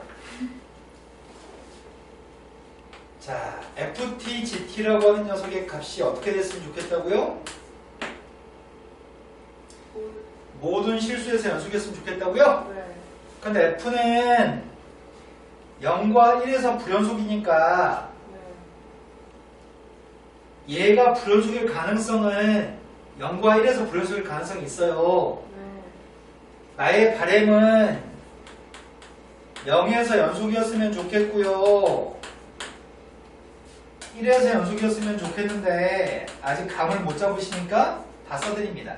자, ft, gt라고 하는 녀석의 값이 어떻게 됐으면 좋겠다고요? 모든 실수에서 연속했으면 좋겠다고요? 근데 f는 0과 1에서 불연속이니까 얘가 불연속일 가능성은 0과 1에서 불연속일 가능성이 있어요. 나의 바램은 0에서 연속이었으면 좋겠고요. 1에서 연속이었으면 좋겠는데 아직 감을 못 잡으시니까 다 써드립니다.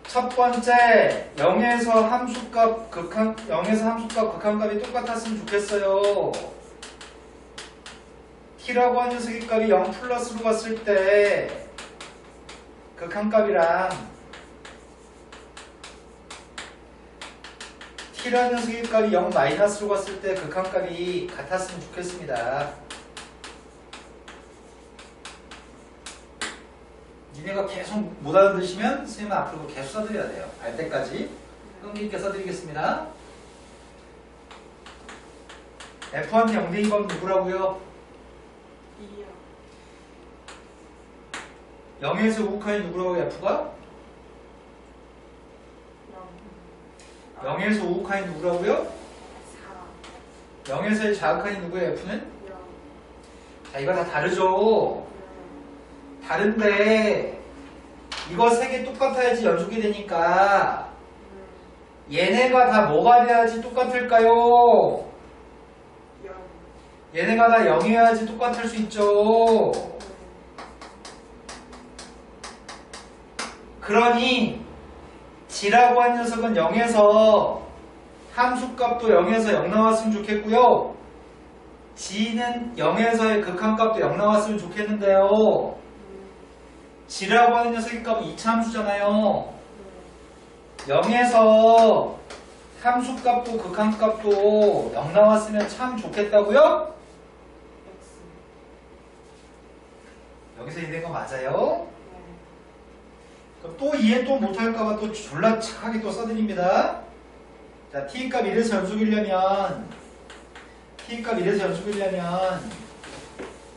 첫 번째 0에서 함수값 극한값이 똑같았으면 좋겠어요. t라고 하는 녀석의 값이 0 플러스로 갔을 때 극한값이랑 t라는 녀석의 값이 0 마이너스로 갔을 때 극한값이 같았으면 좋겠습니다. 니네가 계속 못 알아들으시면 선생님은 앞으로 계속 써드려야 돼요. 알 때까지 끈기 있게 써드리겠습니다. F한테 0대 2번 누구라고요? 2요. 0에서 우극한이 누구라고요? F가? 0. 0에서 우극한이 누구라고요? 4. 0에서의 자극한이 누구예요? F는? 0. 자, 이거 다 다르죠? 다른데 이거 세 개 똑같아야지 연속이 되니까 얘네가 다 뭐가 돼야지 똑같을까요? 0. 얘네가 다 0이어야지 똑같을 수 있죠. 그러니 G라고 한 녀석은 0에서 함수값도 0에서 0 나왔으면 좋겠고요. G는 0에서의 극한값도 0 나왔으면 좋겠는데요. G라고 하는 녀석의 값은 2차 함수잖아요. 0에서 함수값도 극한값도 0 나왔으면 참 좋겠다고요? X. 여기서 이해된 거 맞아요? 그럼 또 이해 또 못할까봐 또 졸라 착하게 또 써드립니다. 자, t값 1에서 연속이려면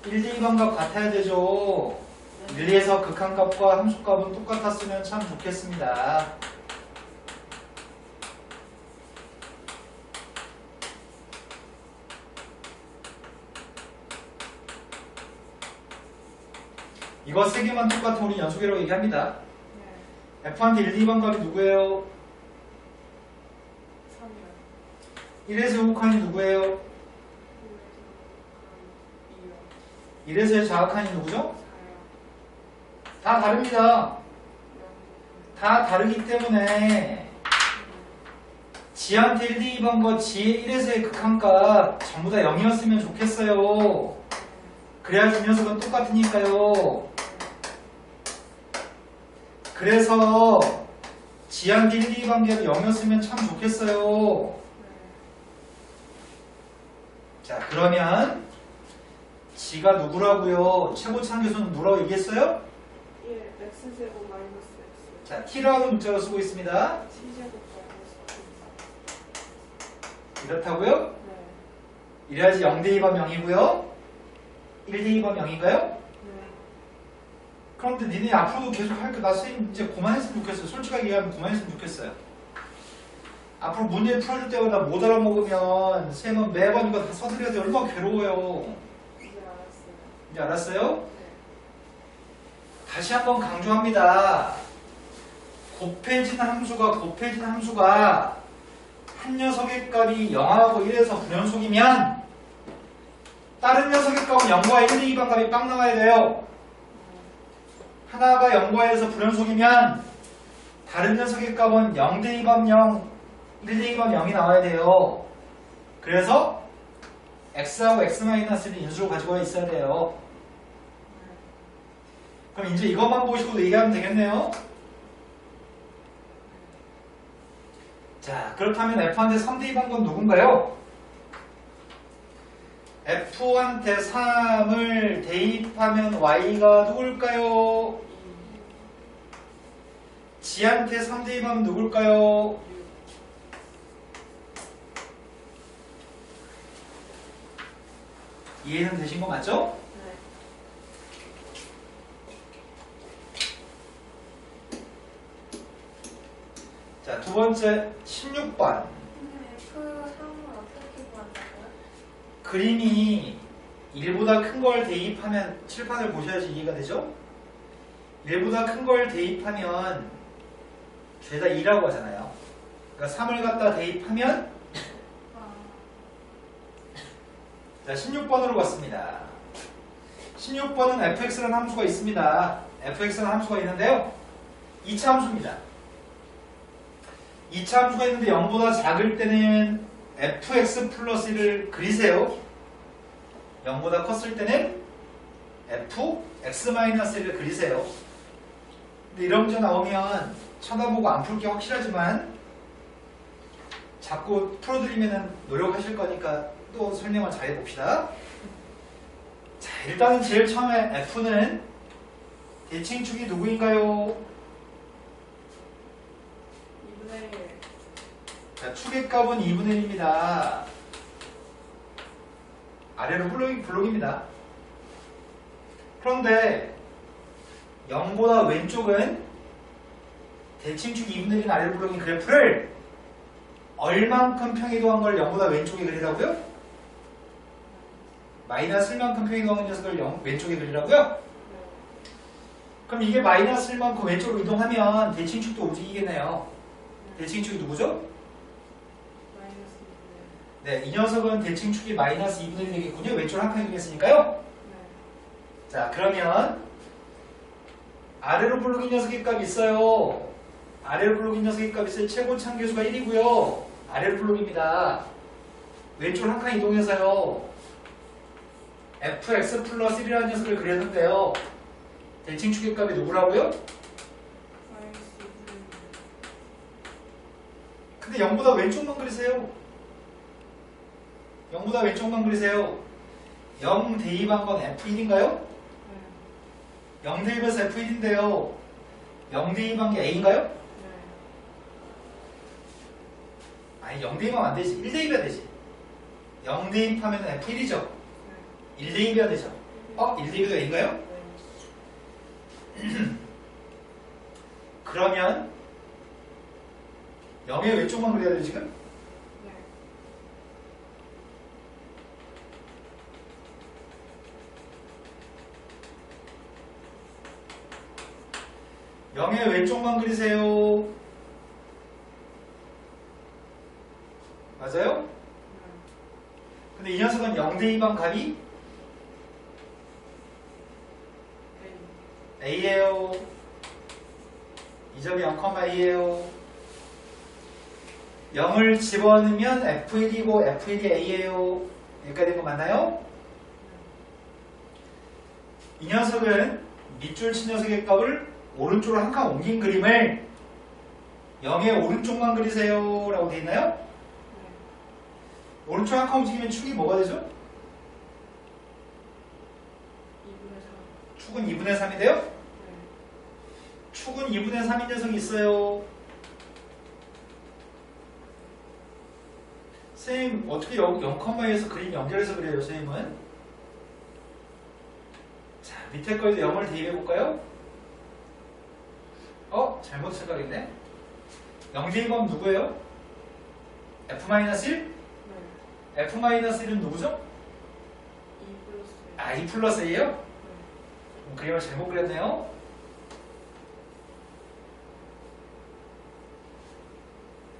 1대 2반값 같아야 되죠. 1에서 극한값과 함수값은 똑같았으면 참 좋겠습니다. 이거 세 개만 똑같으면 우리 연속이라고 얘기합니다. F한테 1, 2번 값이 누구예요? 3이요. 1에서 우극한이 누구예요? 2요. 1에서의 자극한이 누구죠? 4요. 다 다릅니다. 다 다르기 때문에 G한테 1, 2번과 G 1에서의 극한값 전부 다 0이었으면 좋겠어요. 그래야 이 녀석은 똑같으니까요. 그래서 G한테 1, 2관계도 0이었으면 참 좋겠어요. 자, 그러면 G가 누구라고요? 최고차항계수는 뭐라고 얘기했어요? 1. X제곱 마이너스 X. 자, T라는 문자로 쓰고 있습니다. T제곱 마이너스 X. 이렇다고요? 네. 이래야지 0대 2번 0이고요. 1대 2번 0인가요? 네. 그런데 니네 앞으로도 계속 할게. 나 선생님 이제 그만했으면 좋겠어요. 솔직하게 얘기하면 그만했으면 좋겠어요. 앞으로 문제 풀어줄 때마다 못 알아먹으면 선생님은 매번 이거 다 써드려야 돼. 얼마나 괴로워요. 이제 알았어요. 이제 알았어요? 네. 다시 한번 강조합니다. 곱해진 함수가 한 녀석의 값이 0하고 1에서 불연속이면 다른 녀석의 값은 0과 1의 2번 값이 빵 나와야 돼요. 하나가 0과 1에서 불연속이면 다른 녀석의 값은 0대 2번 0, 1대 2번 0이 나와야 돼요. 그래서 x하고 x-를 인수로 가지고 있어야 돼요. 그럼 이제 이것만 보시고 얘기하면 되겠네요. 자, 그렇다면 F한테 3대 2번 건 누군가요? F한테 3을 대입하면 Y가 누굴까요? G한테 3대 2번 누굴까요? 이해는 되신 거 맞죠? 네. 자, 두 번째 16번. 근데 F3을 어떻게 구한다고요? 그림이 1보다 큰 걸 대입하면 칠판을 보셔야지 이해가 되죠? 1보다 큰 걸 대입하면 죄다 2라고 하잖아요. 그러니까 3을 갖다 대입하면 자, 16번으로 갔습니다. 16번은 fx라는 함수가 있습니다. fx라는 함수가 있는데요. 2차 함수입니다. 2차 함수가 있는데 0보다 작을 때는 fx 플러스 1을 그리세요. 0보다 컸을 때는 fx-1을 그리세요. 근데 이런 문제 나오면 쳐다보고 안 풀 게 확실하지만 자꾸 풀어드리면 노력하실 거니까 또 설명을 잘 해봅시다. 자, 일단은 제일 처음에 f는 대칭축이 누구인가요? 2분의 1. 자, 축의 값은 2분의 1입니다. 아래로 블록입니다. 그런데 0보다 왼쪽은 대칭축 2분의 1인 아래로 블록인 그래프를 얼만큼 평이동한 걸 0보다 왼쪽에 그리라고요? 마이너스 1만큼 평이동한 녀석을 왼쪽에 그리라고요? 네. 그럼 이게 마이너스 1만큼 왼쪽으로 이동하면 대칭축도 움직이겠네요. 대칭축이 누구죠? 마이너스 2분의 1. 네, 이 녀석은 대칭축이 마이너스 2분의 1이 되겠군요. 왼쪽으로 한 칸 이동했으니까요. 네. 자, 그러면 아래로 블록인 녀석의 값이 있어요. 아래로 블록인 녀석의 값이 있어요. 최고 참계수가 1이고요. 아래로 블록입니다. 왼쪽으로 한 칸 이동해서요. fx 플러스 1이라는 녀석을 그렸는데요. 대칭축의 값이 누구라고요? 마이너스 2분의 1. 근데 0보다 왼쪽만 그리세요. 0보다 왼쪽만 그리세요. 0 대입한 건 f1인가요? 네. 0 대입해서 f1인데요. 0 대입한 게 a인가요? 네. 아니 0 대입하면 안 되지. 1 대입해야 되지. 0 대입하면 f1이죠. 1 대입해야 되죠. 1 대입이 a인가요? 네. 그러면 0의 왼쪽만 그려야 돼요 지금? 네. 영의 왼쪽만 그리세요. 맞아요? 근데 이 녀석은 0 대입한 값이 A. a예요. 이 점이 0,a예요. 0을 집어넣으면 f1이고 f1이 a예요. 여기까지 된 거 맞나요? 이 녀석은 밑줄 친 녀석의 값을 오른쪽으로 한 칸 옮긴 그림을 0의 오른쪽만 그리세요 라고 되어 있나요? 네. 오른쪽 한 칸 움직이면 축이 뭐가 되죠? 2분의 3. 축은 2분의 3이 돼요? 네. 축은 2분의 3인 녀석이 있어요. 선생님 어떻게 0,2에서 그림 연결해서 그려요 선생님은? 자 밑에 거에도 0을 대입해 볼까요? 잘못 생각했네. 0 대입하면 누구예요? f-1? 네. f-1은 누구죠? 2 플러스 1. 아, 2 플러스 A예요? 네. 그림을 잘못 그렸네요.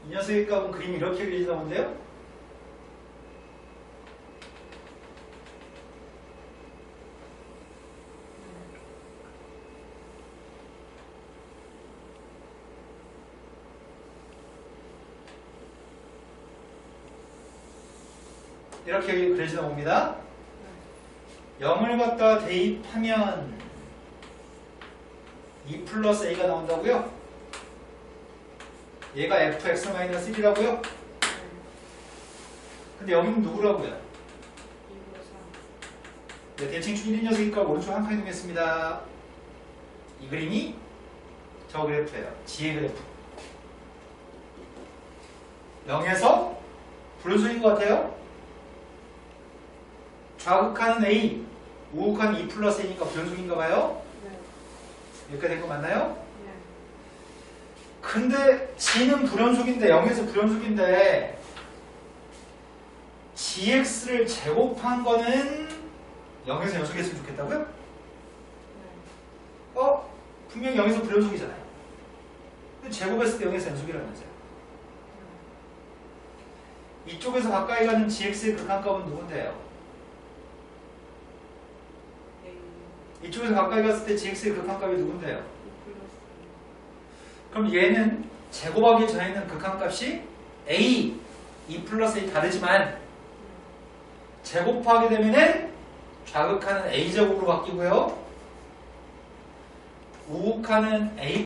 이 녀석의 값은 그림이 이렇게 그리나 본데요? 이렇게 그려지나 봅니다. 0을 갖다 대입하면 2 플러스 A가 나온다고요? 얘가 fx-1이라고요? 근데 여기는 누구라고요? 2분의 3. 네, 대칭축 1인 녀석이니까 오른쪽 한 칸 이동했습니다. 이 그림이 저 그래프예요. 지의 그래프. 0에서 불순인 것 같아요? 좌극하는 A, 우극하는 2 플러스 A니까 불순인가 봐요? 네. 여기까지 된 거 맞나요? 네. 근데 G는 불연속인데 0에서 불연속인데 GX를 제곱한 거는 0에서 연속했으면 좋겠다고요? 네. 분명히 0에서 불연속이잖아요. 근데 제곱했을 때 0에서 연속이라면서요. 이쪽에서 가까이 가는 GX의 극한값은 누군데요? A. 이쪽에서 가까이 갔을 때 GX의 극한값이 누군데요? 2 플러스 1. 그럼 얘는 제곱하기 전에 있는 극한값이 a, 2 플러스 a 다르지만 제곱하게 되면은 좌극하는 a제곱으로 바뀌고요. 우극하는 a